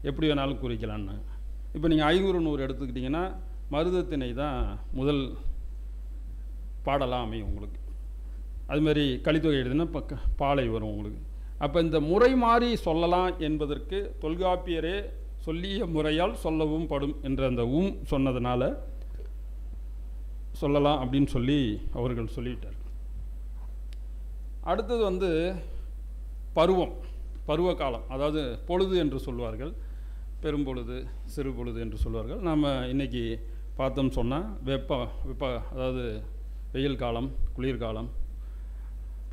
Speaker 1: எப்படி வேணாலும் குறிக்கலான்னு. இப்போ நீங்கள் 500 எடுத்துக்கிட்டிங்கன்னா மருதத்திணை தான் முதல் பாடலாம் அமையும் உங்களுக்கு. அதுமாதிரி கலித்தொகை எழுதுனா பாலை வரும் உங்களுக்கு. அப்போ இந்த முறை மாறி சொல்லலாம் என்பதற்கு தொல்காப்பியரே சொல்லிய முறையால் சொல்லவும் படும் என்ற அந்த சொன்னதுனால சொல்லலாம் அப்படின்னு சொல்லி அவர்கள் சொல்லிட்டார். அடுத்தது பருவ காலம், அதாவது பொழுது என்று சொல்வார்கள். பெரும்பொழுது, சிறு பொழுது என்று சொல்வார்கள். நாம் இன்றைக்கி பார்த்தோம்னு சொன்னால் வெப்ப அதாவது வெயில் காலம், குளிர்காலம்,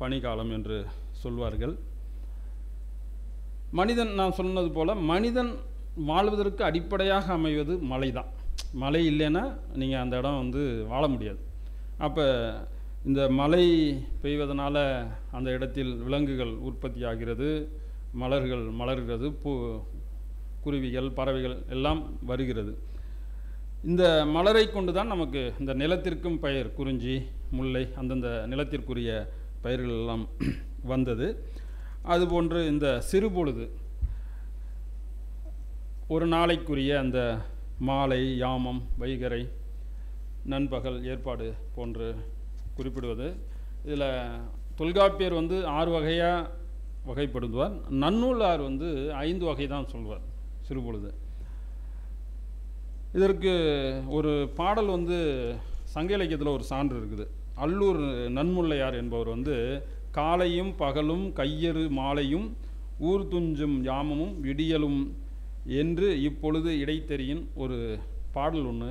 Speaker 1: பனிக்காலம் என்று சொல்வார்கள். மனிதன், நான் சொன்னது போல், மனிதன் வாழ்வதற்கு அடிப்படையாக அமைவது மழை தான். மழை இல்லைன்னா நீங்கள் அந்த இடம் வாழ முடியாது. அப்போ இந்த மழை பெய்வதனால அந்த இடத்தில் விலங்குகள் உற்பத்தி ஆகிறது, மலர்கள் மலர்கிறது, குருவிகள், பறவைகள் எல்லாம் வருகிறது. இந்த மலரை கொண்டு தான் நமக்கு இந்த நிலத்திற்கும் பயிர், குறிஞ்சி, முல்லை, அந்தந்த நிலத்திற்குரிய பயிர்கள் எல்லாம் வந்தது. அதுபோன்று இந்த சிறுபொழுது, ஒரு நாளைக்குரிய அந்த மாலை, யாமம், வைகறை, நண்பகல் ஏற்பாடு போன்று குறிப்பிடுவது. இதில் தொல்காப்பியர் 6 வகையாக வகைப்படுத்துவார். நன்னூலார் 5 வகை தான் சொல்வார் சிறுபொழுது. இதற்கு ஒரு பாடல் சங்க இலக்கியத்தில் ஒரு சான்று இருக்குது. அல்லூர் நன்முல்லையார் என்பவர் காலையும் பகலும் கையறு மாலையும் ஊர் துஞ்சும் யாமமும் விடியலும் என்று இப்பொழுது இடைத்தெரியின் ஒரு பாடல் ஒன்று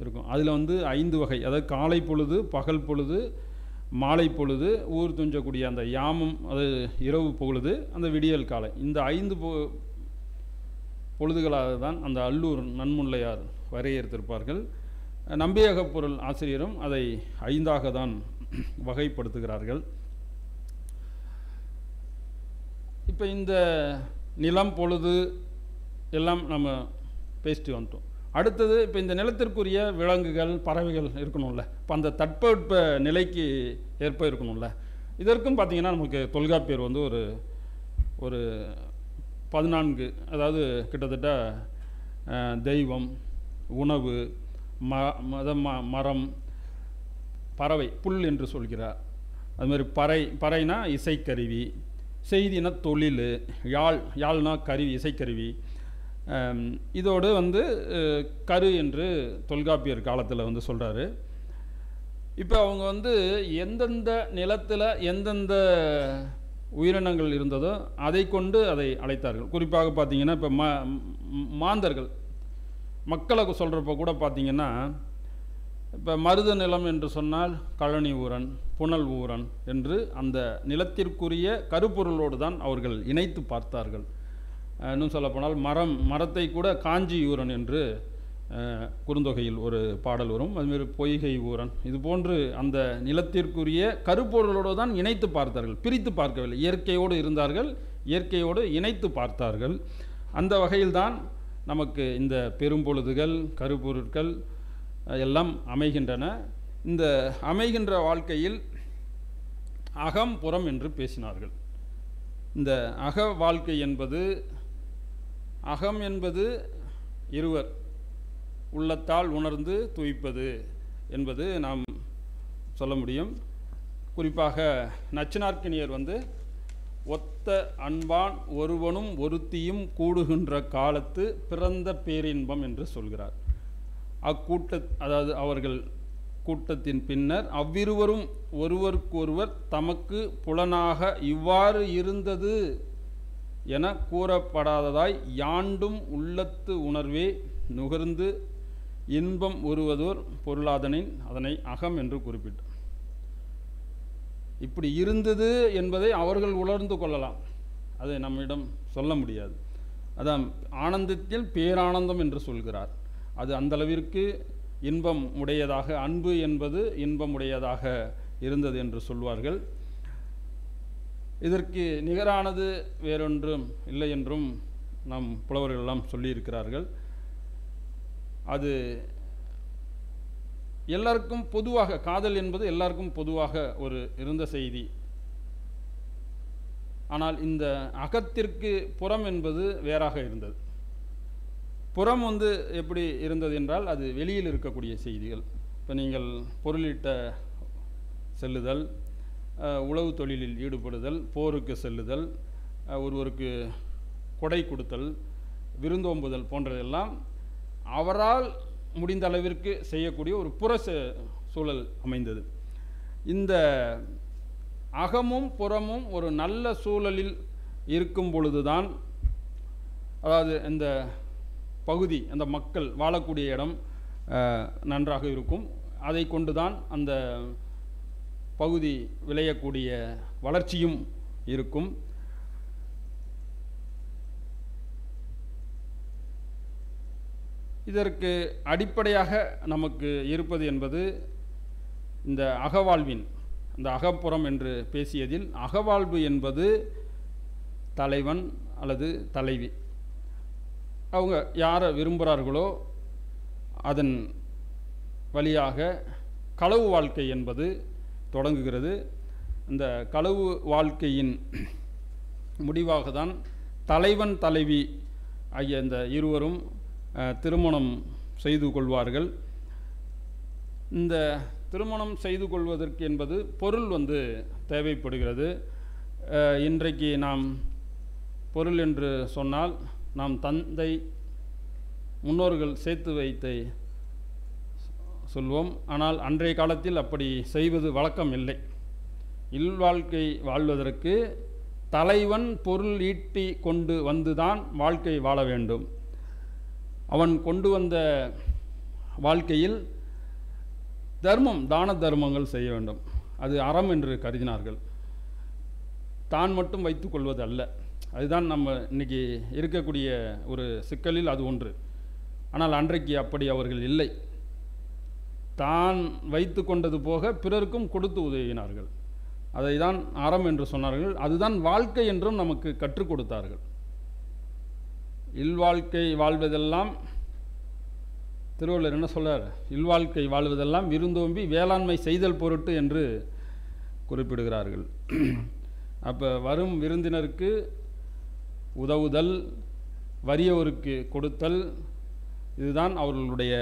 Speaker 1: இருக்கும். அதில் 5 வகை, அதாவது காலை பொழுது, பகல் பொழுது, மாலை பொழுது, ஊர் துஞ்சக்கூடிய அந்த யாமம், அது இரவு பொழுது, அந்த விடியல் காலை, இந்த 5 பொழுதுகளாக தான் அந்த அல்லூர் நன்முல்லையார் வரையறுத்திருப்பார்கள். நம்பியகப்பொருள் ஆசிரியரும் அதை 5ஆக தான் வகைப்படுத்துகிறார்கள். இப்போ இந்த நிலம், பொழுது எல்லாம் நம்ம பேசிட்டு வந்துட்டோம். அடுத்தது இப்போ இந்த நிலத்திற்குரிய விலங்குகள், பறவைகள் இருக்கணும்ல. இப்போ அந்த தட்பவெட்ப நிலைக்கு ஏற்ப இருக்கணும்ல. இதற்கும் பார்த்திங்கன்னா நமக்கு தொல்காப்பியர் ஒரு 14, அதாவது கிட்டத்தட்ட தெய்வம், உணவு, மரம், பறவை, புல் என்று சொல்கிறார். அதுமாதிரி பறைனா இசைக்கருவி, செய்தினா தொழில், யாழ்னா கருவி, இசைக்கருவி. இதோடு கரு என்று தொல்காப்பியர் காலத்தில் சொல்கிறாரு. இப்போ அவங்க எந்தெந்த நிலத்தில் எந்தெந்த உயிரினங்கள் இருந்ததோ அதை கொண்டு அதை அழைத்தார்கள். குறிப்பாக பார்த்திங்கன்னா இப்போ மாந்தர்கள் மக்களை சொல்கிறப்ப கூட பார்த்திங்கன்னா, இப்போ மருத நிலம் என்று சொன்னால் கழனி ஊரன், புனல் ஊரன் என்று அந்த நிலத்திற்குரிய கருப்பொருளோடு தான் அவர்கள் இணைத்து பார்த்தார்கள். இன்னும் சொல்லப்போனால் மரத்தை கூட காஞ்சி ஊரன் என்று குறுந்தொகையில் ஒரு பாடல் வரும். அதுமாரி பொய்கை ஊரன், இது போன்று அந்த நிலத்திற்குரிய கருப்பொருளோடு தான் இணைத்து பார்த்தார்கள், பிரித்து பார்க்கவில்லை. இயற்கையோடு இருந்தார்கள், இயற்கையோடு இணைத்து பார்த்தார்கள். அந்த வகையில்தான் நமக்கு இந்த பெரும்பொழுதுகள், கருப்பொருட்கள் எல்லாம் அமைகின்றன. இந்த அமைகின்ற வாழ்க்கையில் அகம் புறம் என்று பேசினார்கள். இந்த அக வாழ்க்கை என்பது, அகம் என்பது இருவர் உள்ளத்தால் உணர்ந்து துய்ப்பது என்பது நாம் சொல்ல முடியும். குறிப்பாக நச்சினார்க்கினியர் ஒத்த அன்பான் ஒருவனும் ஒருத்தியும் கூடுகின்ற காலத்து பிறந்த பேரின்பம் என்று சொல்கிறார். அதாவது அவர்கள் கூட்டத்தின் பின்னர் அவ்விருவரும் ஒருவருக்கொருவர் தமக்கு புலனாக இவ்வாறு இருந்தது என கூறப்படாததாய் யாண்டும் உள்ளத்து உணர்வே நுகர்ந்து இன்பம் உருவதோர் பொருளாதனின் அதனை அகம் என்று குறிப்பிட்டார். இப்படி இருந்தது என்பதை அவர்கள் உணர்ந்து கொள்ளலாம், அதை நம்மிடம் சொல்ல முடியாது. அதான் ஆனந்தத்தில் பேரானந்தம் என்று சொல்கிறார். அது அந்தளவிற்கு இன்பம் உடையதாக, அன்பு என்பது இன்பம் உடையதாக இருந்தது என்று சொல்வார்கள். இதற்கு நிகரானது வேறொன்றும் இல்லை என்றும் நம் புலவர்கள் எல்லாம் சொல்லியிருக்கிறார்கள். அது எல்லாருக்கும் பொதுவாக, காதல் என்பது எல்லாருக்கும் பொதுவாக ஒரு இருந்த செய்தி. ஆனால் இந்த அகத்திற்கு புறம் என்பது வேறாக இருந்தது. புறம் எப்படி இருந்தது என்றால், அது வெளியில் இருக்கக்கூடிய செய்திகள். இப்போ நீங்கள் பொருளீட்ட செல்லுதல், உழவு தொழிலில் ஈடுபடுதல், போருக்கு செல்லுதல், ஒருவருக்கு கொடை கொடுத்தல், விருந்தோம்புதல் போன்றதெல்லாம் அவரால் முடிந்த அளவிற்கு செய்யக்கூடிய ஒரு புற சூழல் அமைந்தது. இந்த அகமும் புறமும் ஒரு நல்ல சூழலில் இருக்கும் பொழுதுதான், அதாவது இந்த பகுதி, அந்த மக்கள் வாழக்கூடிய இடம், நன்றாக இருக்கும். அதை கொண்டு தான் அந்த பகுதி விளையக்கூடிய வளர்ச்சியும் இருக்கும். இதற்கு அடிப்படையாக நமக்கு இருப்பது என்பது இந்த அகவாழ்வின், இந்த அகப்புறம் என்று பேசியதில் அகவாழ்வு என்பது தலைவன் அல்லது தலைவி, அவங்க யாரை விரும்புகிறார்களோ அதன் வழியாக களவு வாழ்க்கை என்பது தொடங்குகிறது. இந்த களவு வாழ்க்கையின் முடிவாக தான் தலைவன் தலைவி ஆகிய இந்த இருவரும் திருமணம் செய்து கொள்வார்கள். இந்த திருமணம் செய்து கொள்வதற்கு என்பது பொருள் தேவைப்படுகிறது. இன்றைக்கு நாம் பொருள் என்று சொன்னால் நாம் தந்தை முன்னோர்கள் சேர்த்து வைத்தை சொல்வோம். ஆனால் அன்றைய காலத்தில் அப்படி செய்வது வழக்கம் இல்லை. இல்வாழ்க்கை வாழ்வதற்கு தலைவன் பொருள் ஈட்டி கொண்டு வந்துதான் வாழ்க்கை வாழ வேண்டும். அவன் கொண்டு வந்த வாழ்க்கையில் தர்மம், தான தர்மங்கள் செய்ய வேண்டும். அது அறம் என்று கருதினார்கள். தான் மட்டும் வைத்து கொள்வது அல்ல. அதுதான் நம்ம இன்றைக்கி இருக்கக்கூடிய ஒரு சிக்கலில் அது ஒன்று. ஆனால் அன்றைக்கு அப்படி அவர்கள் இல்லை. தான் வைத்து கொண்டது போக பிறருக்கும் கொடுத்து உதவினார்கள். அதை தான் அறம் என்று சொன்னார்கள். அதுதான் வாழ்க்கை என்றும் நமக்கு கற்றுக் கொடுத்தார்கள். இல்வாழ்க்கை வாழ்வதெல்லாம், திருவள்ளுவர் என்ன சொல்றார்? இல்வாழ்க்கை வாழ்வதெல்லாம் விருந்தோம்பி வேளாண்மை செய்தல் பொருட்டு என்று குறிப்பிடுகிறார்கள். அப்போ வரும் விருந்தினருக்கு உதவுதல், வறியவருக்கு கொடுத்தல், இதுதான் அவர்களுடைய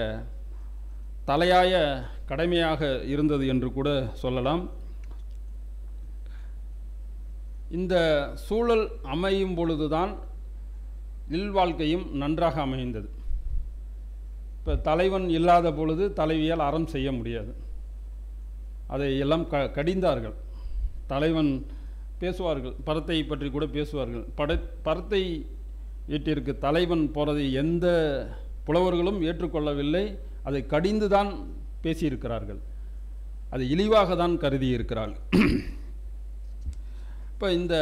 Speaker 1: தலையாய கடமையாக இருந்தது என்று கூட சொல்லலாம். இந்த சூழல் அமையும் பொழுதுதான் இல்வாழ்க்கையும் நன்றாக அமைந்தது. இப்போ தலைவன் இல்லாத பொழுது தலைவியால் அறம் செய்ய முடியாது. அதை எல்லாம் கடிந்தார்கள். தலைவன் பேசுவார்கள், பரத்தை பற்றி கூட பேசுவார்கள். பரத்தை வீட்டிற்கு தலைவன் போகிறதை எந்த புலவர்களும் ஏற்றுக்கொள்ளவில்லை. அதை கடிந்து தான் பேசியிருக்கிறார்கள். அதை இழிவாக தான் கருதி இருக்கிறார்கள். இப்போ இந்த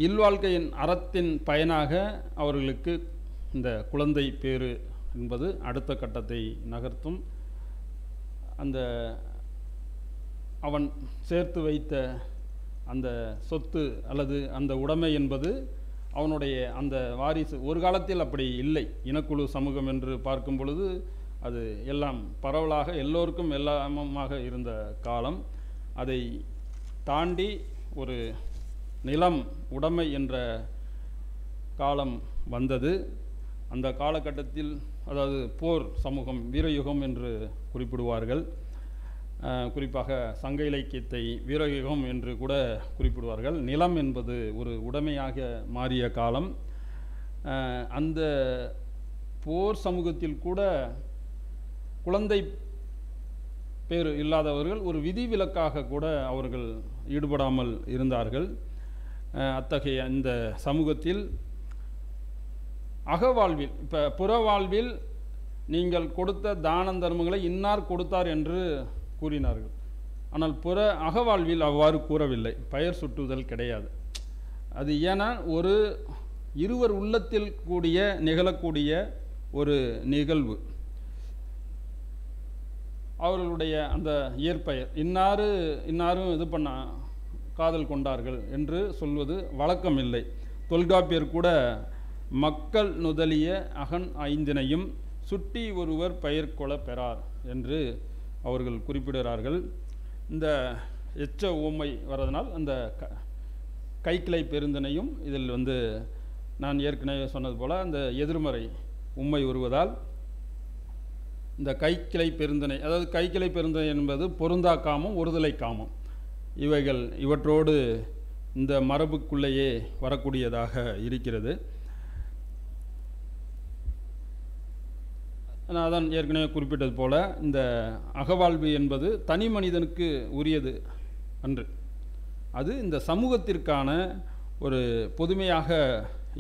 Speaker 1: இல்வாழ்க்கையின் அறத்தின் பயனாக அவர்களுக்கு இந்த குழந்தை பேறு என்பது அடுத்த கட்டத்தை நகர்த்தும். அந்த அவன் சேர்த்து வைத்த அந்த சொத்து அல்லது அந்த உடைமை என்பது அவனுடைய அந்த வாரிசு. ஒரு காலத்தில் அப்படி இல்லை. இனக்குழு சமூகம் என்று பார்க்கும் பொழுது அது எல்லாம் பரவலாக எல்லோருக்கும் எல்லாமாக இருந்த காலம். அதை தாண்டி ஒரு நிலம் உடைமை என்ற காலம் வந்தது. அந்த காலகட்டத்தில், அதாவது போர் சமூகம், வீரயுகம் என்று குறிப்பிடுவார்கள். குறிப்பாக சங்க இலக்கியத்தை வீரயுகம் என்று கூட குறிப்பிடுவார்கள். நிலம் என்பது ஒரு உடைமையாக மாறிய காலம். அந்த போர் சமூகத்தில் கூட குழந்தை பேறு இல்லாதவர்கள் ஒரு விதிவிலக்காக கூட அவர்கள் ஈடுபடாமல் இருந்தார்கள். அத்தகைய இந்த சமூகத்தில் அகவாழ்வில், இப்போ புறவாழ்வில் நீங்கள் கொடுத்த தான தர்மங்களை இன்னார் கொடுத்தார் என்று கூறினார்கள். ஆனால் அகவாழ்வில் அவ்வாறு கூறவில்லை. பெயர் சுட்டுதல் கிடையாது. அது ஏன்னா ஒரு இருவர் உள்ளத்தில் நிகழக்கூடிய ஒரு நிகழ்வு. அவர்களுடைய அந்த இயற்பெயர் இன்னாரும் இது பண்ண காதல் கொண்டார்கள் என்று சொல்வது வழக்கம் இல்லை. தொல்காப்பியர் கூட மக்கள் நுதலிய அகன் ஐந்தினையும் சுட்டி ஒருவர் பெயர் கொள பெறார் என்று அவர்கள் குறிப்பிடுகிறார்கள். இந்த எச்ச ஊமை வரதனால் அந்த கைக்கிளை பெருந்தினையும் இதில் நான் ஏற்கனவே சொன்னது போல் அந்த எதிர்மறை உண்மை வருவதால் இந்த கைக்கிளை பெருந்தினை, அதாவது கைக்கிளை பெருந்தினை என்பது பொருந்தா காமம், ஒருதலை காமம், இவற்றோடு இந்த மரபுக்குள்ளேயே வரக்கூடியதாக இருக்கிறது. நான் அதான் ஏற்கனவே குறிப்பிட்டது போல இந்த அகவாழ்வு என்பது தனி மனிதனுக்கு உரியது அன்று. அது இந்த சமூகத்திற்கான ஒரு பொதுமையாக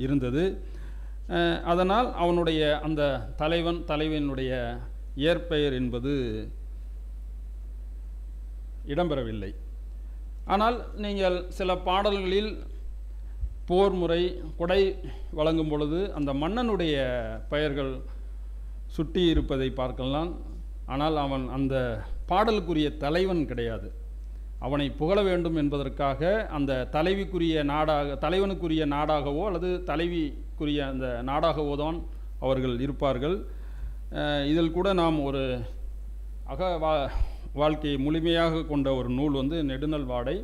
Speaker 1: இருந்தது. அதனால் அவனுடைய அந்த தலைவனுடைய இயற்பெயர் என்பது இடம்பெறவில்லை. ஆனால் நீங்கள் சில பாடல்களில் போர் முறை கொடை வழங்கும் பொழுது அந்த மன்னனுடைய பெயர்கள் சுட்டி இருப்பதை பார்க்கலாம். ஆனால் அவன் அந்த பாடலுக்குரிய தலைவன் கிடையாது. அவனை புகழ வேண்டும் என்பதற்காக அந்த தலைவனுக்குரிய நாடாகவோ அல்லது தலைவிக்குரிய அந்த நாடாகவோ தான் அவர்கள் இருப்பார்கள். இதில் கூட நாம் ஒரு வாழ்க்கையை முழுமையாக கொண்ட ஒரு நூல் நெடுநல் வாடை.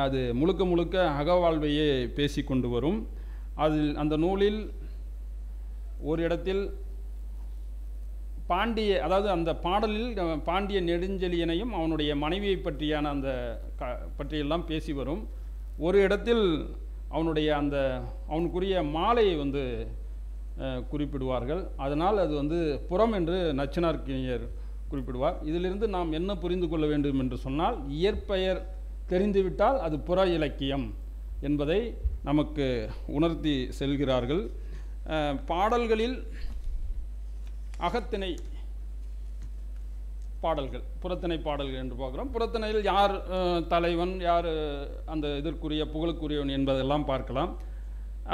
Speaker 1: அது முழுக்க அகவாழ்வையே பேசி கொண்டு வரும். அதில் அந்த நூலில் ஒரு இடத்தில் அதாவது அந்த பாடலில் பாண்டிய நெடுஞ்செழியனையும் அவனுடைய மனைவியை பற்றியான அந்த பற்றியெல்லாம் பேசி வரும். ஒரு இடத்தில் அவனுக்குரிய மாலையை குறிப்பிடுவார்கள். அதனால் அது புறம் என்று நச்சினார்க்கினியர் குறிப்பிடுவார். இதிலிருந்து நாம் என்ன புரிந்து கொள்ள வேண்டும் என்று சொன்னால், இயற்பெயர் தெரிந்துவிட்டால் அது புற இலக்கியம் என்பதை நமக்கு உணர்த்தி செல்கிறார்கள். பாடல்களில் அகத்திணை பாடல்கள், புறத்திணை பாடல்கள் என்று பார்க்கிறோம். புறத்திணையில் யார் தலைவன், யார் அந்த இதற்குரிய புகழுக்குரியவன் என்பதெல்லாம் பார்க்கலாம்.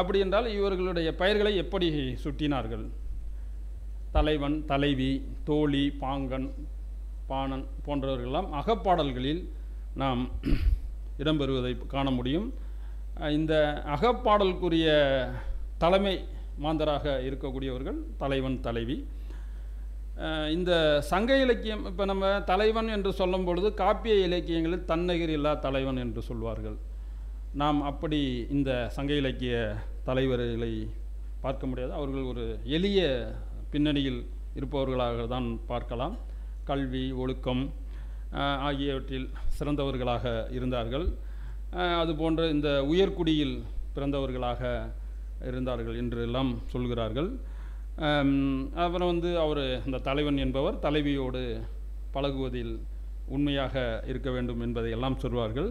Speaker 1: அப்படி என்றால் இவர்களுடைய பெயர்களை எப்படி சுட்டினார்கள்? தலைவன், தலைவி, தோழி, பாங்கன், பாணன் போன்றவர்களெல்லாம் அகப்பாடல்களில் நாம் இடம்பெறுவதை காண முடியும். இந்த அகப்பாடலுக்குரிய தலைமை மாந்தராக இருக்கக்கூடியவர்கள் தலைவன், தலைவி. இந்த சங்க இலக்கியம், இப்போ நம்ம தலைவன் என்று சொல்லும் பொழுது காப்பிய இலக்கியங்களில் தன்னகிரி இல்லா தலைவன் என்று சொல்வார்கள். நாம் அப்படி இந்த சங்க இலக்கிய தலைவர்களை பார்க்க முடியாது. அவர்கள் ஒரு எளிய பின்னணியில் இருப்பவர்களாக தான் பார்க்கலாம். கல்வி, ஒழுக்கம் ஆகியவற்றில் சிறந்தவர்களாக இருந்தார்கள். அதுபோன்ற இந்த உயர்குடியில் பிறந்தவர்களாக இருந்தார்கள் என்று எல்லாம் சொல்கிறார்கள். அப்புறம் அவர் அந்த தலைவன் என்பவர் தலைவியோடு பழகுவதில் உண்மையாக இருக்க வேண்டும் என்பதை எல்லாம் சொல்வார்கள்.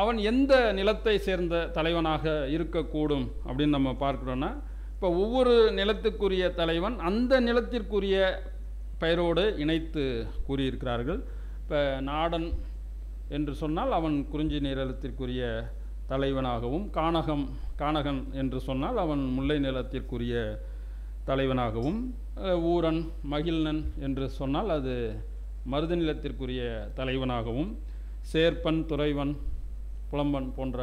Speaker 1: அவன் எந்த நிலத்தை சேர்ந்த தலைவனாக இருக்கக்கூடும் அப்படின்னு நம்ம பார்க்குறோன்னா, இப்போ ஒவ்வொரு நிலத்துக்குரிய தலைவன் அந்த நிலத்திற்குரிய பெயரோடு இணைத்து கூறியிருக்கிறார்கள். இப்போ நாடன் என்று சொன்னால் அவன் குறிஞ்சி நிலத்திற்குரிய தலைவனாகவும், கானகன் என்று சொன்னால் அவன் முல்லை நிலத்திற்குரிய தலைவனாகவும், ஊரன், மகிழ்நன் என்று சொன்னால் அது மருத நிலத்திற்குரிய தலைவனாகவும், சேர்ப்பன், துறைவன், புலம்பன் போன்ற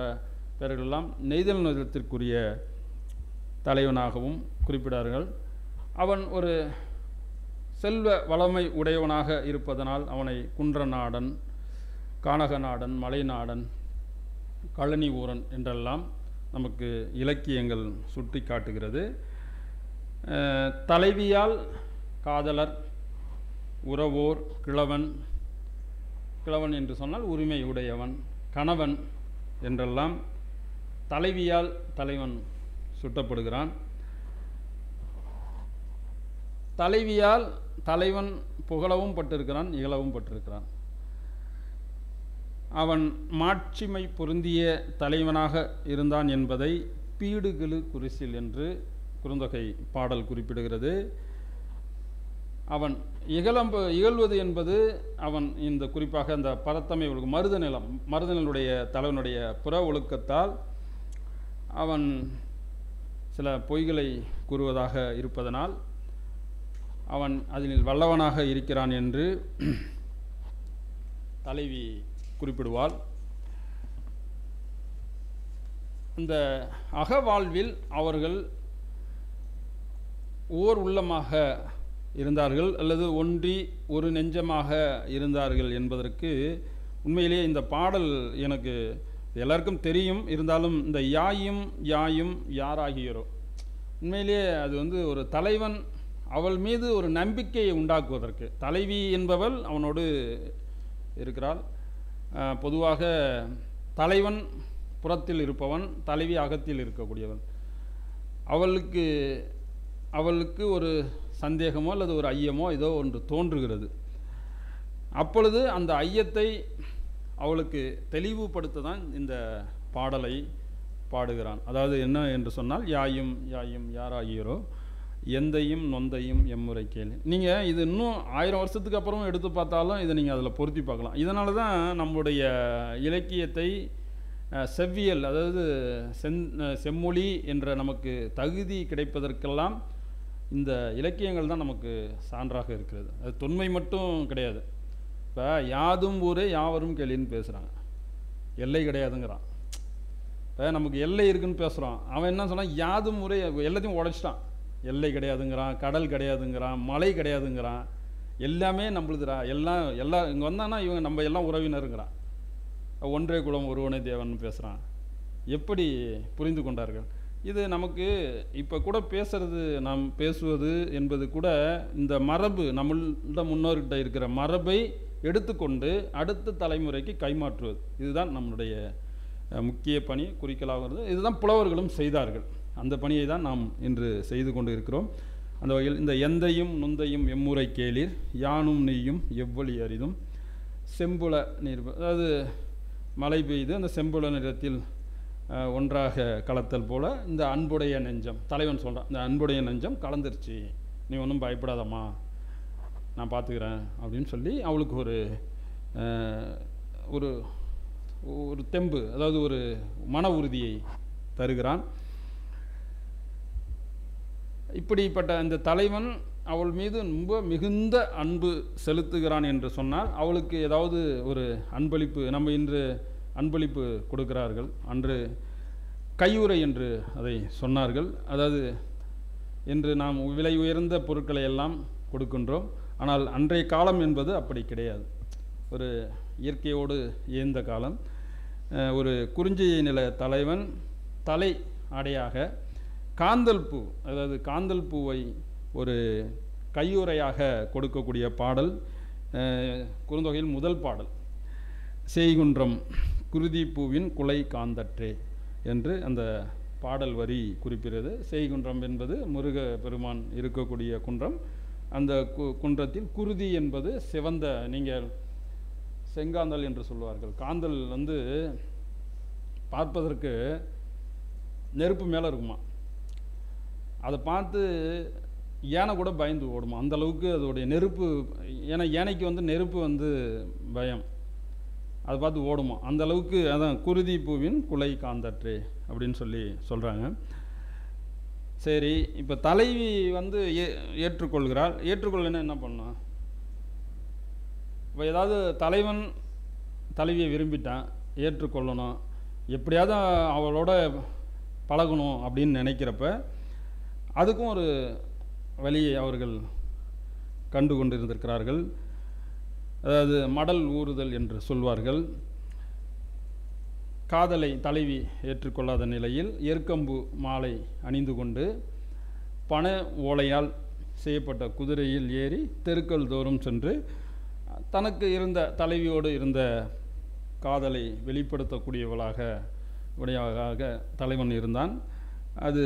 Speaker 1: பெயர்களெல்லாம் நெய்தல் நிலத்திற்குரிய தலைவனாகவும் குறிப்பிடார்கள். அவன் ஒரு செல்வ வளமை உடையவனாக இருப்பதனால் அவனை குன்றநாடன், கானகநாடன், மலைநாடன், கழனி ஊரன் என்றெல்லாம் நமக்கு இலக்கியங்கள் சுட்டி காட்டுகிறது. தலைவியால் காதலர், உறவோர், கிழவன் என்று சொன்னால் உரிமை உடையவன், கணவன் என்றெல்லாம் தலைவியால் தலைவன் சுட்டப்படுகிறான். தலைவியால் தலைவன் புகழவும் பட்டிருக்கிறான், இகழவும் பட்டிருக்கிறான். அவன் மாட்சிமை பொருந்திய தலைவனாக இருந்தான் என்பதை பீடுகிழு குரிசில் என்று குறுந்தொகை பாடல் குறிப்பிடுகிறது. அவன் இகழ்வது என்பது அவன் இந்த குறிப்பாக அந்த பரத்தமை மருதநிலுடைய தலைவனுடைய புற ஒழுக்கத்தால் அவன் சில பொய்களை கூறுவதாக இருப்பதனால் அவன் அதில் வல்லவனாக இருக்கிறான் என்று தலைவி குறிப்பிடுவாள். இந்த அகவாழ்வில் அவர்கள் ஓர் உள்ளமாக இருந்தார்கள் அல்லது ஒன்றி ஒரு நெஞ்சமாக இருந்தார்கள் என்பதற்கு உண்மையிலேயே இந்த பாடல் எனக்கு எல்லாருக்கும் தெரியும். இருந்தாலும் இந்த யாயும் யாராகியோரோ, உண்மையிலேயே அது ஒரு தலைவன் அவள் மீது ஒரு நம்பிக்கையை உண்டாக்குவதற்கு, தலைவி என்பவள் அவனோடு இருக்கிறாள். பொதுவாக தலைவன் புறத்தில் இருப்பவன், தலைவி அகத்தில் இருக்கக்கூடியவன். அவளுக்கு ஒரு சந்தேகமோ அல்லது ஒரு ஐயமோ ஏதோ ஒன்று தோன்றுகிறது. அப்பொழுது அந்த ஐயத்தை அவளுக்கு தெளிவுபடுத்த தான் இந்த பாடலை பாடுகிறான். அதாவது என்ன என்று சொன்னால், யாயும் யாயும் யாராகியரோ எந்தையும் நொந்தையும் எம்முறை கேளு. நீங்கள் இது இன்னும் 1000 வருஷத்துக்கு அப்புறம் எடுத்து பார்த்தாலும் இதை நீங்கள் அதில் பொருத்தி பார்க்கலாம். இதனால தான் நம்முடைய இலக்கியத்தை செவ்வியல், அதாவது செம்மொழி என்ற நமக்கு தகுதி கிடைப்பதற்கெல்லாம் இந்த இலக்கியங்கள் தான் நமக்கு சான்றாக இருக்கிறது. அது தொன்மை மட்டும் கிடையாது. இப்போ யாதும் ஊரே யாவரும் கேளின்னு பேசுகிறாங்க, எல்லை கிடையாதுங்கிறான். இப்போ நமக்கு எல்லை இருக்குன்னு பேசுகிறோம், அவன் என்ன சொன்னான், யாதும் ஊரே எல்லாத்தையும் உடைச்சிட்டான். எல்லை கிடையாதுங்கிறான், கடல் கிடையாதுங்கிறான், மலை கிடையாதுங்கிறான், எல்லாமே நம்மளுதுரா, எல்லாம் இங்கே வந்தான்னா இவங்க நம்ம எல்லாம் உறவினருங்கிறான். ஒன்றே குலம் ஒருவனே தேவன் பேசுகிறான். எப்படி புரிந்து கொண்டார்கள்? இது நமக்கு இப்போ கூட பேசுறது, நாம் பேசுவது என்பது கூட இந்த மரபு, நம்மளோட முன்னோர்கிட்ட இருக்கிற மரபை எடுத்துக்கொண்டு அடுத்த தலைமுறைக்கு கைமாற்றுவது, இதுதான் நம்மளுடைய முக்கிய பணி, குறிக்கலாகிறது. இதுதான் புலவர்களும் செய்தார்கள். அந்த பணியை தான் நாம் இன்று செய்து கொண்டு இருக்கிறோம். அந்த வகையில் இந்த எந்தையும் நுந்தையும் எம்முறை கேளீர், யானும் நீயும் எவ்வளி அரிதும் செம்புல நீர், அதாவது மழை பெய்து அந்த செம்புல நிறத்தில் ஒன்றாக கலத்தல் போல் இந்த அன்புடைய நெஞ்சம், தலைவன் சொல்கிறான், இந்த அன்புடைய நெஞ்சம் கலந்துருச்சு, நீ ஒன்றும் பயப்படாதம்மா, நான் பார்த்துக்கிறேன் அப்படின்னு சொல்லி அவளுக்கு ஒரு ஒரு தெம்பு, அதாவது ஒரு மன உறுதியை தருகிறான். இப்படிப்பட்ட இந்த தலைவன் அவள் மீது ரொம்ப மிகுந்த அன்பு செலுத்துகிறான் என்று சொன்னால், அவளுக்கு ஏதாவது ஒரு அன்பளிப்பு, நம்ம இன்று அன்பளிப்பு கொடுக்கிறார்கள், அன்று கையுறை என்று அதை சொன்னார்கள். அதாவது இன்று நாம் விலை உயர்ந்த பொருட்களை எல்லாம் கொடுக்கின்றோம். ஆனால் அன்றைய காலம் என்பது அப்படி கிடையாது. ஒரு இயற்கையோடு இயந்த காலம். ஒரு குறிஞ்சியை நில தலைவன் தலை ஆடையாக காந்தல் பூ, அதாவது காந்தல் பூவை ஒரு கையுறையாக கொடுக்கக்கூடிய பாடல் குறுந்தொகையில் முதல் பாடல். செய்குன்றம் குருதி பூவின் குலை காந்தற்றே என்று அந்த பாடல் வரி குறிப்பிடுகிறது. செய்குன்றம் என்பது முருக பெருமான் இருக்கக்கூடிய குன்றம். அந்த குன்றத்தில் குருதி என்பது சிவந்த, நீங்கள் செங்காந்தல் என்று சொல்வார்கள். காந்தல் பார்ப்பதற்கு நெருப்பு மேலே இருக்குமா, அதை பார்த்து யானை கூட பயந்து ஓடுமா, அந்த அளவுக்கு அதோடைய நெருப்பு. ஏன்னா யானைக்கு நெருப்பு பயம், அதை பார்த்து ஓடுமா, அந்த அளவுக்கு. அதான் குருதி பூவின் குலை காந்தற்றே அப்படின்னு சொல்லி சொல்கிறாங்க. சரி, இப்போ தலைவி ஏற்றுக்கொள்கிறாள். ஏற்றுக்கொள்ளனா என்ன பண்ணா? இப்போ ஏதாவது தலைவன் தலைவியை விரும்பிட்டான், ஏற்றுக்கொள்ளணும், எப்படியாவது அவளோட பழகணும் அப்படின்னு நினைக்கிறப்ப அதுக்கும் ஒரு வழியை அவர்கள் கண்டு கொண்டிருந்திருக்கிறார்கள். அதாவது மடல் ஊறுதல் என்று சொல்வார்கள். காதலை தலைவி ஏற்றுக்கொள்ளாத நிலையில் எருக்கம்பு மாலை அணிந்து கொண்டு பனை ஓலையால் செய்யப்பட்ட குதிரையில் ஏறி தெருக்கள் தோறும் சென்று தனக்கு இருந்த தலைவியோடு இருந்த காதலை வெளிப்படுத்தக்கூடியவளாக உடையவளாக தலைவன் இருந்தான். அது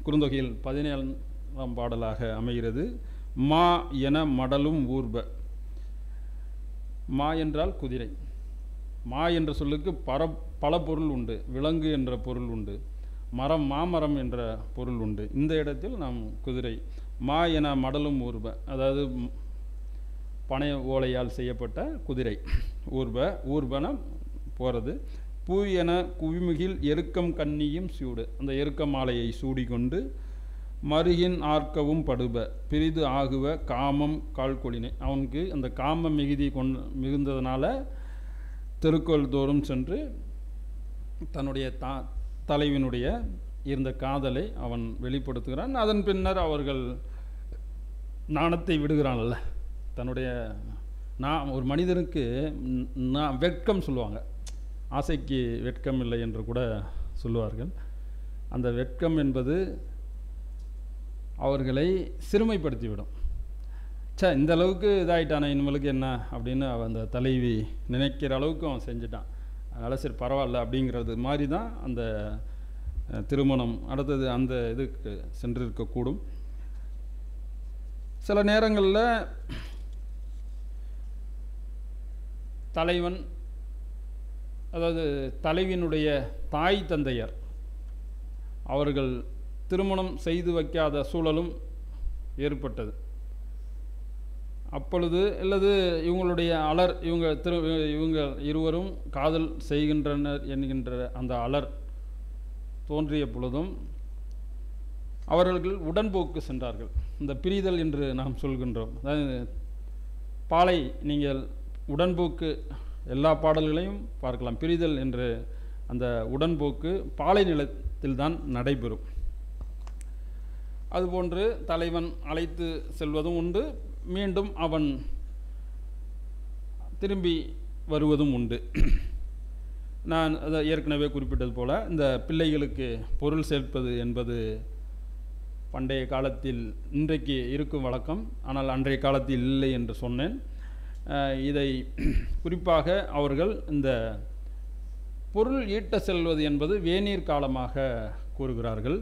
Speaker 1: குறுந்தொகையில் 17ஆம் பாடலாக அமைகிறது. மா என மடலும் ஊர்ப. மா என்றால் குதிரை. மா என்ற சொல்லுக்கு பல பொருள் உண்டு. விலங்கு என்ற பொருள் உண்டு, மரம் மாமரம் என்ற பொருள் உண்டு. இந்த இடத்தில் நாம் குதிரை. மா என மடலும் ஊர்ப, அதாவது பனை ஓலையால் செய்யப்பட்ட குதிரை. ஊர்பன போகிறது. பூ என குவிமுகில் எருக்கம் கன்னியும் சூடு, அந்த எருக்க மாலையை சூடிக்கொண்டு மருகின் ஆர்க்கவும் படுப பிரிது ஆகுவ காமம் கால்கொளினை. அவனுக்கு அந்த காம மிகுதி மிகுந்ததுனால தெருக்கள் தோறும் சென்று தன்னுடைய தலைவினுடைய இருந்த காதலை அவன் வெளிப்படுத்துகிறான். அதன் பின்னர் அவர்கள் நாணத்தை விடுகிறான்ல. தன்னுடைய ஒரு மனிதனுக்கு வெட்கம் சொல்லுவாங்க, ஆசைக்கு வெட்கம் இல்லை என்று கூட சொல்லுவார்கள். அந்த வெட்கம் என்பது அவர்களை சிறுமைப்படுத்திவிடும். இந்த அளவுக்கு இதாகிட்டானே, இனிமேலுக்கு என்ன அப்படின்னு அந்த தலைவி நினைக்கிற அளவுக்கு அவன் செஞ்சுட்டான். அதனால் சரி பரவாயில்ல அப்படிங்கிறது மாதிரி தான் அந்த திருமணம் அடுத்தது அந்த இதுக்கு சென்றிருக்கக்கூடும். சில நேரங்களில் தலைவன், அதாவது தலைவியினுடைய தாய் தந்தையர் அவர்கள் திருமணம் செய்து வைக்காத சூழலும் ஏற்பட்டது. அப்பொழுது அல்லது இவங்களுடைய அலர் இவங்க இருவரும் காதல் செய்கின்றனர் என்கின்ற அந்த அலர் தோன்றிய பொழுதும் அவர்கள் உடன்போக்கு சென்றார்கள். இந்த பிரிதல் என்று நாம் சொல்கின்றோம். அதாவது பாலை நீங்கள் உடன்போக்கு எல்லா பாடல்களையும் பார்க்கலாம். பிரிதல் என்று அந்த உடன்போக்கு பாலை நிலத்தில்தான் நடைபெறும். அதுபோன்று தலைவன் அழைத்து செல்வதும் உண்டு, மீண்டும் அவன் திரும்பி வருவதும் உண்டு. நான் அதை ஏற்கனவே குறிப்பிட்டது போல இந்த பிள்ளைகளுக்கு பொருள் சேர்ப்பது என்பது பண்டைய காலத்தில் இன்றைக்கு இருக்கும் வழக்கம், ஆனால் அன்றைய காலத்தில் இல்லை என்று சொன்னேன். இதை குறிப்பாக அவர்கள் இந்த பொருள் ஈட்ட செல்வது என்பது வேநீர் காலமாக கூறுகிறார்கள்.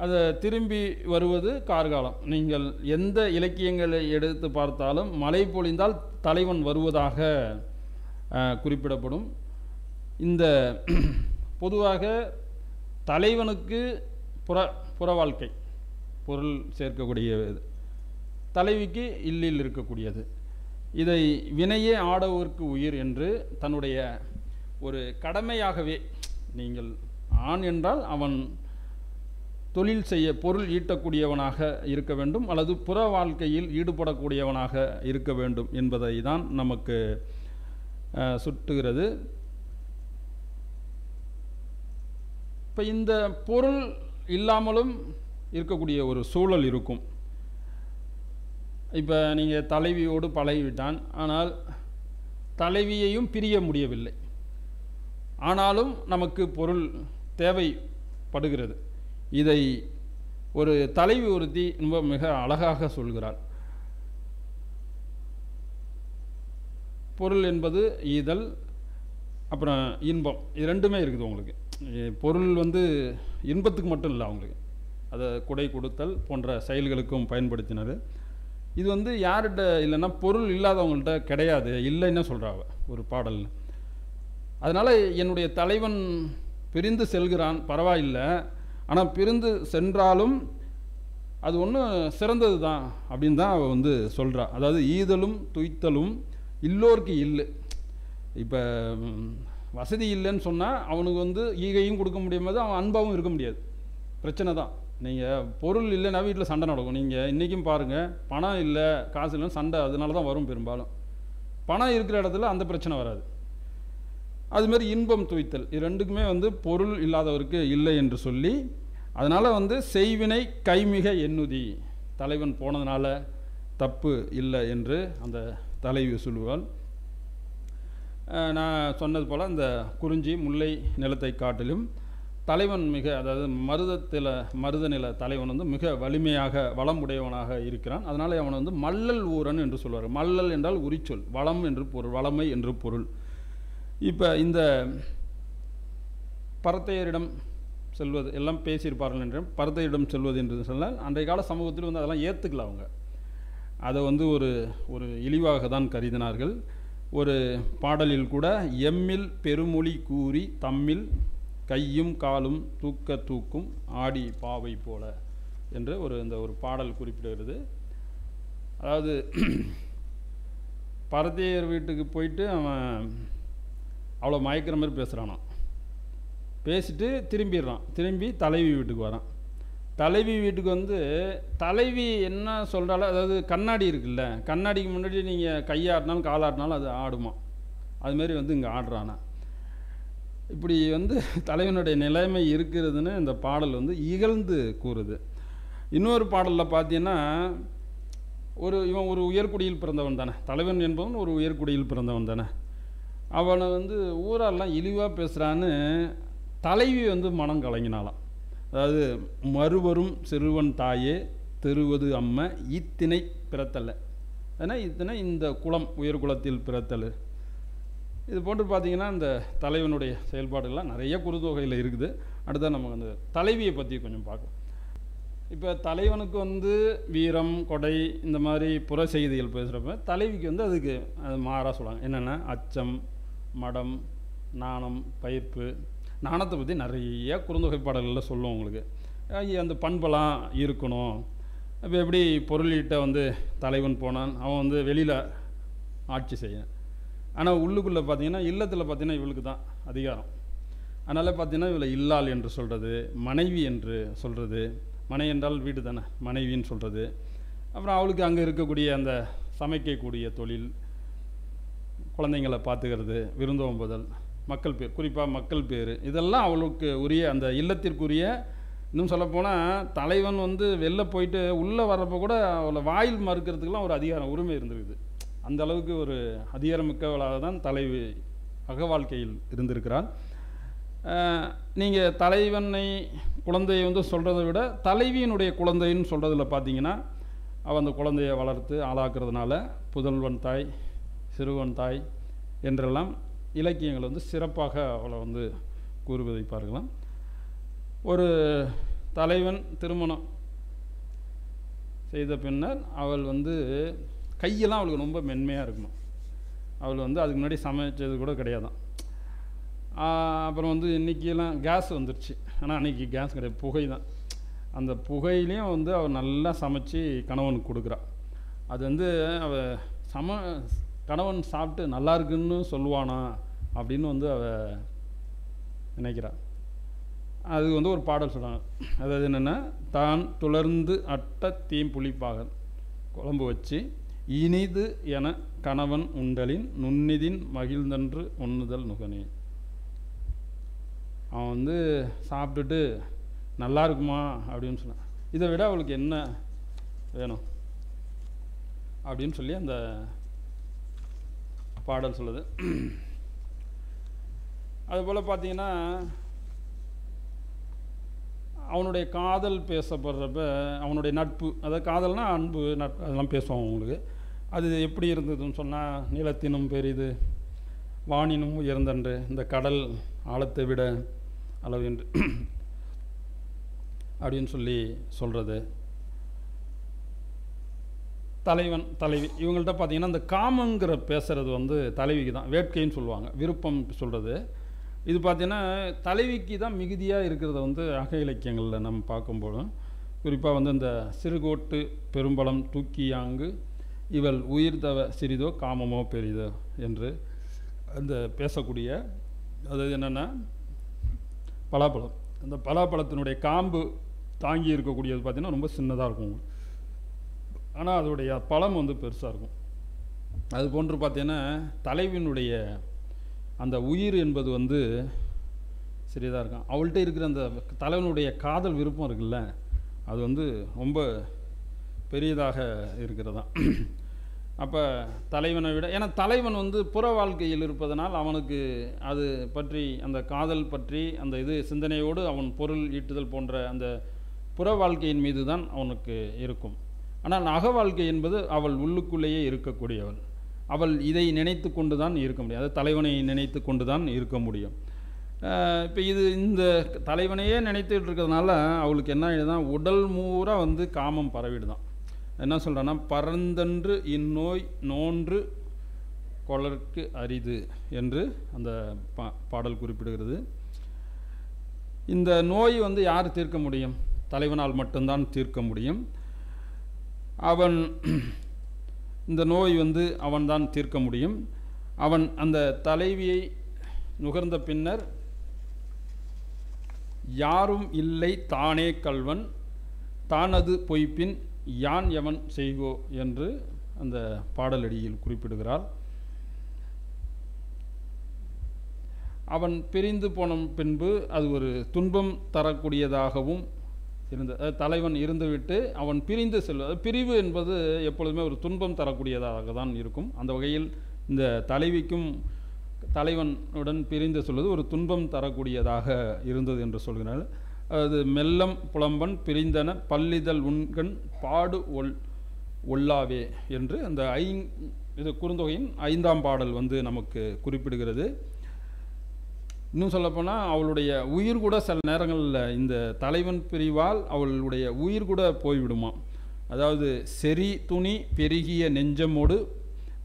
Speaker 1: அதை திரும்பி வருவது கார்காலம். நீங்கள் எந்த இலக்கியங்களை எடுத்து பார்த்தாலும் மழை பொழிந்தால் தலைவன் வருவதாக குறிப்பிடப்படும். இந்த பொதுவாக தலைவனுக்கு புற வாழ்க்கை பொருள் சேர்க்கக்கூடியது, தலைவிக்கு இல்லில் இருக்கக்கூடியது. இதை வினையே ஆடவர்க்கு உயிர் என்று தன்னுடைய ஒரு கடமையாகவே, நீங்கள் ஆண் என்றால் அவன் தொழில் செய்ய பொருள் ஈட்டக்கூடியவனாக இருக்க வேண்டும் அல்லது புற வாழ்க்கையில் ஈடுபடக்கூடியவனாக இருக்க வேண்டும் என்பதை தான் நமக்கு சுட்டுகிறது. இப்போ இந்த பொருள் இல்லாமலும் இருக்கக்கூடிய ஒரு சூழல் இருக்கும். இப்போ நீங்கள் தலைவியோடு பழகிவிட்டான், ஆனால் தலைவியையும் பிரிய முடியவில்லை, ஆனாலும் நமக்கு பொருள் தேவைப்படுகிறது. இதை ஒரு தலைவி ஒருத்தி மிக அழகாக சொல்கிறார். பொருள் என்பது ஈதல், அப்புறம் இன்பம், இது ரெண்டுமே இருக்குது உங்களுக்கு. பொருள் இன்பத்துக்கு மட்டும் இல்லை, அவங்களுக்கு அதை கொடை கொடுத்தல் போன்ற செயல்களுக்கும் பயன்படுத்தினார். இது யார்கிட்ட இல்லைன்னா பொருள் இல்லாதவங்கள்ட்ட கிடையாது, இல்லைன்னு சொல்கிறாங்க ஒரு பாடல். அதனால் என்னுடைய தலைவன் பிரிந்து செல்கிறான், பரவாயில்லை, ஆனால் பிரிந்து சென்றாலும் அது ஒன்றும் சிறந்தது தான் அப்படின்னு தான் அவள் சொல்கிறா. அதாவது ஈதலும் துய்த்தலும் இல்லோருக்கு இல்லை. இப்போ வசதி இல்லைன்னு சொன்னால் அவனுக்கு ஈகையும் கொடுக்க முடியும்போது அவன் அன்பாகவும் இருக்க முடியாது, பிரச்சனை தான். நீங்கள் பொருள் இல்லைன்னா வீட்டில் சண்டை நடக்கும். நீங்கள் இன்றைக்கும் பாருங்கள், பணம் இல்லை காசு இல்லைன்னு சண்டை அதனால தான் வரும். பெரும்பாலும் பணம் இருக்கிற இடத்துல அந்த பிரச்சனை வராது. அதுமாரி இன்பம் துய்த்தல், இது ரெண்டுக்குமே பொருள் இல்லாதவருக்கு இல்லை என்று சொல்லி, அதனால் செய்வினை கைமிக எண்ணுதி, தலைவன் போனதுனால தப்பு இல்லை என்று அந்த தலைவி சொல்லுவாள். நான் சொன்னது போல் இந்த குறிஞ்சி முல்லை நிலத்தை காட்டிலும் தலைவன் அதாவது மருத நில தலைவன் மிக வலிமையாக வளம் உடையவனாக இருக்கிறான். அதனால் அவன் மல்லல் ஊரன் என்று சொல்வார். மல்லல் என்றால் உரிச்சொல், வளம் என்று பொருள், வளமை என்று பொருள். இப்போ இந்த பரத்தையரிடம் செல்வது எல்லாம் பேசியிருப்பார்கள் என்று, பரத்தையரிடம் செல்வது என்று சொன்னால் அன்றைய கால சமூகத்தில் அதெல்லாம் ஏற்றுக்கல. அவங்க அதை ஒரு இழிவாக தான் கருதினார்கள். ஒரு பாடலில் கூட எம்மில் பெருமொழி கூறி தம்மில் கையும் காலும் தூக்கும் ஆடி பாவை போல என்று ஒரு பாடல் குறிப்பிடுகிறது. அதாவது பரத்தையர் வீட்டுக்கு போயிட்டு அவன் அவ்வளோ மயக்கிற மாதிரி பேசுகிறானான், பேசிட்டு திரும்பிடுறான், திரும்பி தலைவி வீட்டுக்கு வரான். தலைவி வீட்டுக்கு தலைவி என்ன சொல்கிறாலும், அதாவது கண்ணாடி இருக்குல்ல, கண்ணாடிக்கு முன்னாடி நீங்கள் கையாட்டினாலும் காலாட்டினாலும் அது ஆடுமா, அதுமாரி இங்கே ஆடுறானா. இப்படி தலைவனுடைய நிலைமை இருக்கிறதுன்னு இந்த பாடல் இகழ்ந்து கூறுது. இன்னொரு பாடலில் பார்த்தீங்கன்னா, இவன் ஒரு உயர்குடியில் பிறந்தவன் தானே, தலைவன் என்பவன் ஒரு உயர்குடியில் பிறந்தவன் தானே, அவனை ஊரெல்லாம் இழிவாக பேசுகிறான்னு தலைவி மனம் கலங்கினாலாம். அதாவது மறுவரும் சிறுவன் தாயே தெருவது அம்மை ஈத்தினை பிறத்தல்ல, ஏன்னா இத்தனை இந்த குலம் உயர் குலத்தில் பிறத்தல். இது போன்று பார்த்திங்கன்னா இந்த தலைவனுடைய செயல்பாடுகள்லாம் நிறைய குறுந்தொகையில் இருக்குது. அடுத்த நமக்கு அந்த தலைவியை பற்றி கொஞ்சம் பார்க்கலாம். இப்போ தலைவனுக்கு வீரம் கொடை இந்த மாதிரி புற செய்திகள் பேசுகிறப்ப, தலைவிக்கு அதுக்கு அது மாறாக சொல்லுவாங்க. என்னென்னா அச்சம், மடம், நாணம், பயிர்ப்பு, நாணத்தை பற்றி நிறைய குறுந்தொகை பாடல்களில் சொல்லுவோம் உங்களுக்கு. அந்த பண்பெல்லாம் இருக்கணும். இப்போ எப்படி பொருளீட்ட வந்து தலைவன் போனான், அவன் வந்து வெளியில் ஆட்சி செய்ய. ஆனால் உள்ளுக்குள்ளே பார்த்தீங்கன்னா இல்லத்தில் பார்த்தீங்கன்னா இவளுக்கு தான் அதிகாரம். அதனால் பார்த்தீங்கன்னா இவளை இல்லாள் என்று சொல்கிறது, மனைவி என்று சொல்கிறது. மனை என்றால் வீடு தானே, மனைவின்னு சொல்கிறது. அப்புறம் அவளுக்கு அங்கே இருக்கக்கூடிய அந்த சமைக்கக்கூடிய தொழில், குழந்தைங்களை பார்த்துக்கிறது, விருந்தோம்புதல், மக்கள் பேர், குறிப்பாக மக்கள் பேர், இதெல்லாம் அவளுக்கு உரிய அந்த இல்லத்திற்குரிய. இன்னும் சொல்லப்போனால் தலைவன் வந்து வெளில போயிட்டு உள்ளே வர்றப்போ கூட அவளை வாயில் மறுக்கிறதுக்கெலாம் ஒரு அதிகாரம், உரிமை இருந்திருக்குது. அந்த அளவுக்கு ஒரு அதிகாரமிக்கவளாக தான் தலைவி அக வாழ்க்கையில் இருந்திருக்கிறாள். நீங்கள் தலைவனை குழந்தையை வந்து சொல்கிறத விட தலைவியினுடைய குழந்தைன்னு சொல்கிறதுல பார்த்தீங்கன்னா, அவள் அந்த குழந்தையை வளர்த்து ஆளாக்குறதுனால புதல்வன் தாய், சிறுவன் தாய் என்றெல்லாம் இலக்கியங்கள் வந்து சிறப்பாக அவளை வந்து கூறுவதை பார்க்கலாம். ஒரு தலைவன் திருமணம் செய்த பின்னர் அவள் வந்து கையெல்லாம் அவளுக்கு ரொம்ப மென்மையாக இருக்கணும். அவள் வந்து அதுக்கு முன்னாடி சமைச்சது கூட கிடையாதான். அப்புறம் வந்து இன்றைக்கெல்லாம் கேஸ் வந்துருச்சு, ஆனால் அன்றைக்கி கேஸ் கிடையாது, புகை தான். அந்த புகையிலையும் வந்து அவள் நல்லா சமைச்சு கணவனுக்கு கொடுக்குறா. அது வந்து அவள் கணவன் சாப்பிட்டு நல்லா இருக்குன்னு சொல்லுவானா அப்படின்னு வந்து அவள் நினைக்கிறாள். அது வந்து ஒரு பாடல் சொல்கிறாங்க. அதாவது என்னென்னா, தான் துளர்ந்து அட்ட தீம்புளிப்பாக குழம்பு வச்சு இனிது என கணவன் உண்டலின் நுண்ணிதின் மகிழ்ந்தன்று உண்ணுதல் நுகனே. அவன் வந்து சாப்பிட்டுட்டு நல்லா இருக்குமா அப்படின்னு சொன்னான். இதை விட அவளுக்கு என்ன வேணும் அப்படின்னு சொல்லி அந்த பாடல் சொல்லுது. அதுபோல் பார்த்தீங்கன்னா, அவனுடைய காதல் பேசப்படுறப்ப அவனுடைய நட்பு, அதாவது காதல்னால் அன்பு, நட்பு, அதெல்லாம் பேசுவான் அவங்களுக்கு. அது எப்படி இருந்ததுன்னு சொன்னால், நிலத்தினும் பெரிது வானினும் உயர்ந்தன்று இந்த கடல் ஆழத்தை விட அளவு என்று அப்படின்னு சொல்லி சொல்கிறது. தலைவன் தலைவி இவங்கள்ட்ட பார்த்தீங்கன்னா இந்த காமங்கிற பேசுகிறது வந்து தலைவிக்கு தான், வேட்கைன்னு சொல்லுவாங்க, விருப்பம் சொல்கிறது. இது பார்த்தீங்கன்னா தலைவிக்கு தான் மிகுதியாக இருக்கிறத வந்து அக இலக்கியங்களில் நம்ம பார்க்கும்போது, குறிப்பாக வந்து இந்த சிறுகோட்டு பெரும்பலம் தூக்கியாங்கு இவள் உயிர் தவ சிறிதோ காமமோ பெரிதோ என்று அந்த பேசக்கூடிய, அதாவது என்னென்னா பலாப்பழம், அந்த பலாப்பழத்தினுடைய காம்பு தாங்கி இருக்கக்கூடியது பார்த்திங்கன்னா ரொம்ப சின்னதாக இருக்கும், ஆனால் அதோடைய பழம் வந்து பெருசாக இருக்கும். அது போன்று பார்த்தீங்கன்னா தலைவினுடைய அந்த உயிர் என்பது வந்து சிறியதாக இருக்கும். அவள்கிட்ட இருக்கிற அந்த தலைவனுடைய காதல் விருப்பம் இருக்குல்ல, அது வந்து ரொம்ப பெரியதாக இருக்கிறதான். அப்போ தலைவனை விட, ஏன்னா தலைவன் வந்து புற வாழ்க்கையில் இருப்பதனால் அவனுக்கு அது பற்றி, அந்த காதல் பற்றி அந்த இது சிந்தனையோடு அவன் பொருள் ஈட்டுதல் போன்ற அந்த புற வாழ்க்கையின் மீது தான் அவனுக்கு இருக்கும். ஆனால் அக வாழ்க்கை என்பது அவள் உள்ளுக்குள்ளேயே இருக்கக்கூடியவள். அவள் இதை நினைத்து கொண்டு தான் இருக்க முடியும், அதாவது தலைவனை நினைத்து கொண்டு தான் இருக்க முடியும். இப்போ இது இந்த தலைவனையே நினைத்துட்டு இருக்கிறதுனால அவளுக்கு என்ன ஆகிடுதான், உடல் மூரா வந்து காமம் பரவிடுதான். என்ன சொல்கிறான்னா, பரந்தன்று இந்நோய் நோன்று கொளற்கு அரிது என்று அந்த பாடல் குறிப்பிடுகிறது. இந்த நோய் வந்து யார் தீர்க்க முடியும்? தலைவனால் மட்டும்தான் தீர்க்க முடியும். அவன் இந்த நோய் வந்து அவன்தான் தீர்க்க முடியும். அவன் அந்த தலைவியை நுகர்ந்த பின்னர் யாரும் இல்லை தானே கள்வன் தானது பொய்ப்பின் யான் எவன் செய்கோ என்று அந்த பாடலடியில் குறிப்பிடுகிறார். அவன் பிரிந்து போன பின்பு அது ஒரு துன்பம் தரக்கூடியதாகவும் இருந்த தலைவன் இருந்துவிட்டு அவன் பிரிந்து செல்வது, பிரிவு என்பது எப்பொழுதுமே ஒரு துன்பம் தரக்கூடியதாக தான் இருக்கும். அந்த வகையில் இந்த தலைவிக்கும் தலைவனுடன் பிரிந்து செல்வது ஒரு துன்பம் தரக்கூடியதாக இருந்தது என்று சொல்கிறார். அது மெல்லம் புலம்பன் பிரிந்தன பல்லிதழ் உண்கண் பாடு ஒல்லாவே என்று அந்த இது குறுந்தொகையின் 5ஆம் பாடல் வந்து நமக்கு குறிப்பிடுகிறது. இன்னும் சொல்லப்போனால் அவளுடைய உயிர் கூட சில நேரங்களில் இந்த தலைவன் பிரிவால் அவளுடைய உயிர் கூட போய்விடுமா. அதாவது செறி துணி பெருகிய நெஞ்சமோடு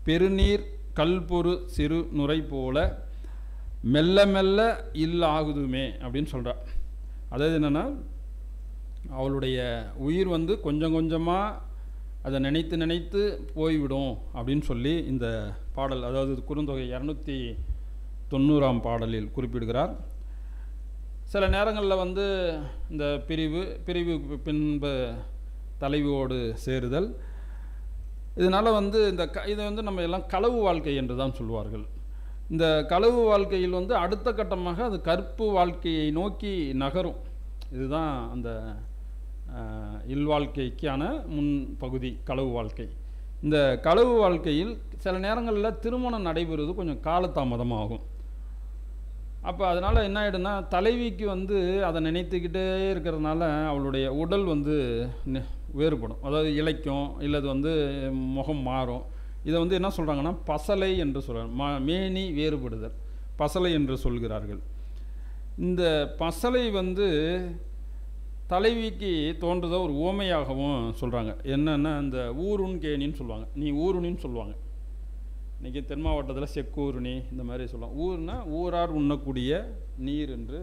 Speaker 1: பெருநீர் கல்பொரு சிறு நுரை போல மெல்ல மெல்ல ஆகுதுமே அப்படின்னு சொல்கிறார். அதாவது என்னென்னா, அவளுடைய உயிர் வந்து கொஞ்சம் கொஞ்சமாக அதை நினைத்து நினைத்து போய்விடும் அப்படின்னு சொல்லி இந்த பாடல், அதாவது குறுந்தொகை 290ஆம் பாடலில் குறிப்பிடுகிறார். சில நேரங்களில் வந்து இந்த பிரிவு பின்பு தலைவியோடு சேருதல், இதனால் வந்து இதை வந்து நம்ம எல்லாம் களவு வாழ்க்கை என்று தான் சொல்வார்கள். இந்த களவு வாழ்க்கையில் வந்து அடுத்த கட்டமாக அது கற்பு வாழ்க்கையை நோக்கி நகரும். இதுதான் அந்த இல்வாழ்க்கைக்கான முன் பகுதி களவு வாழ்க்கை. இந்த களவு வாழ்க்கையில் சில நேரங்களில் திருமணம் நடைபெறுவது கொஞ்சம் காலதாமதமாகும். அப்போ அதனால் என்ன ஆகிடும்னா, தலைவிக்கு வந்து அதை நினைத்துக்கிட்டே இருக்கிறதுனால அவளுடைய உடல் வந்து வேறுபடும், அதாவது இளைக்கும், இல்லது வந்து முகம் மாறும். இதை வந்து என்ன சொல்கிறாங்கன்னா பசலை என்று சொல்கிறாங்க. மேனி வேறுபடுதல் பசலை என்று சொல்கிறார்கள். இந்த பசலை வந்து தலைவிக்கு தோன்றத ஒரு ஓமையாகவும் சொல்கிறாங்க. என்னென்னா, இந்த ஊருண் கேணின்னு சொல்லுவாங்க, நீ ஊருணின்னு சொல்லுவாங்க. இன்றைக்கி தென் மாவட்டத்தில் செக்கூருணி இந்த மாதிரி சொல்லுவாங்க. ஊர்னா ஊரார் உண்ணக்கூடிய நீர் என்று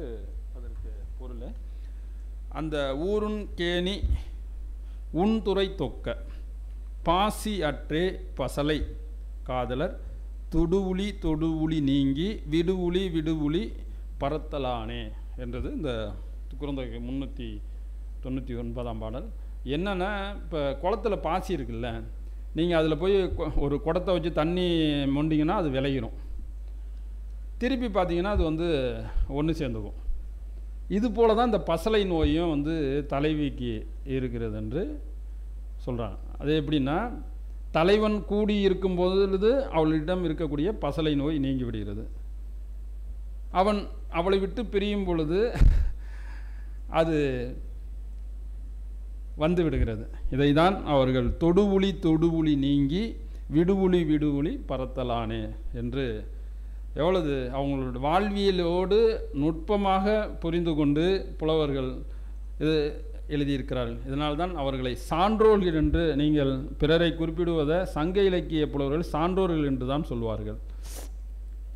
Speaker 1: அதற்கு பொருள். அந்த ஊருண் கேணி உண்துறை தொக்க பாசி அற்றே பசலை காதலர் தொடுவுளி நீங்கி விடுவுளி பரத்தலானே என்றது இந்த குறுந்தொகை 399ஆம் பாடல். என்னென்னா, இப்போ குளத்தில் பாசி இருக்குல்ல, நீங்கள் அதில் போய் ஒரு குடத்தை வச்சு தண்ணி மொண்டிங்கன்னா அது விளையிடும், திருப்பி பார்த்தீங்கன்னா அது வந்து ஒன்று சேர்ந்துக்கும். இது போல தான் இந்த பசலை நோயும் வந்து தலைவிக்கு இருக்கிறது என்று சொல்கிறாங்க. அது எப்படின்னா, தலைவன் கூடி இருக்கும் பொழுது அவளிடம் இருக்கக்கூடிய பசலை நோய் நீங்கி விடுகிறது. அவளை விட்டு பிரியும் பொழுது அது வந்து விடுகிறது. இதை தான் அவர்கள் தொடுவுளி நீங்கி விடுவுளி பரத்தலானே என்று எவ்வளவு அவங்களோட வாழ்வியலோடு நுட்பமாக புரிந்து கொண்டு புலவர்கள் இது எழுதியிருக்கிறார்கள். இதனால்தான் அவர்களை சான்றோர்கள் என்று, நீங்கள் பிறரை குறிப்பிடுவதை சங்க இலக்கிய புலவர்கள் சான்றோர்கள் என்று தான் சொல்வார்கள்.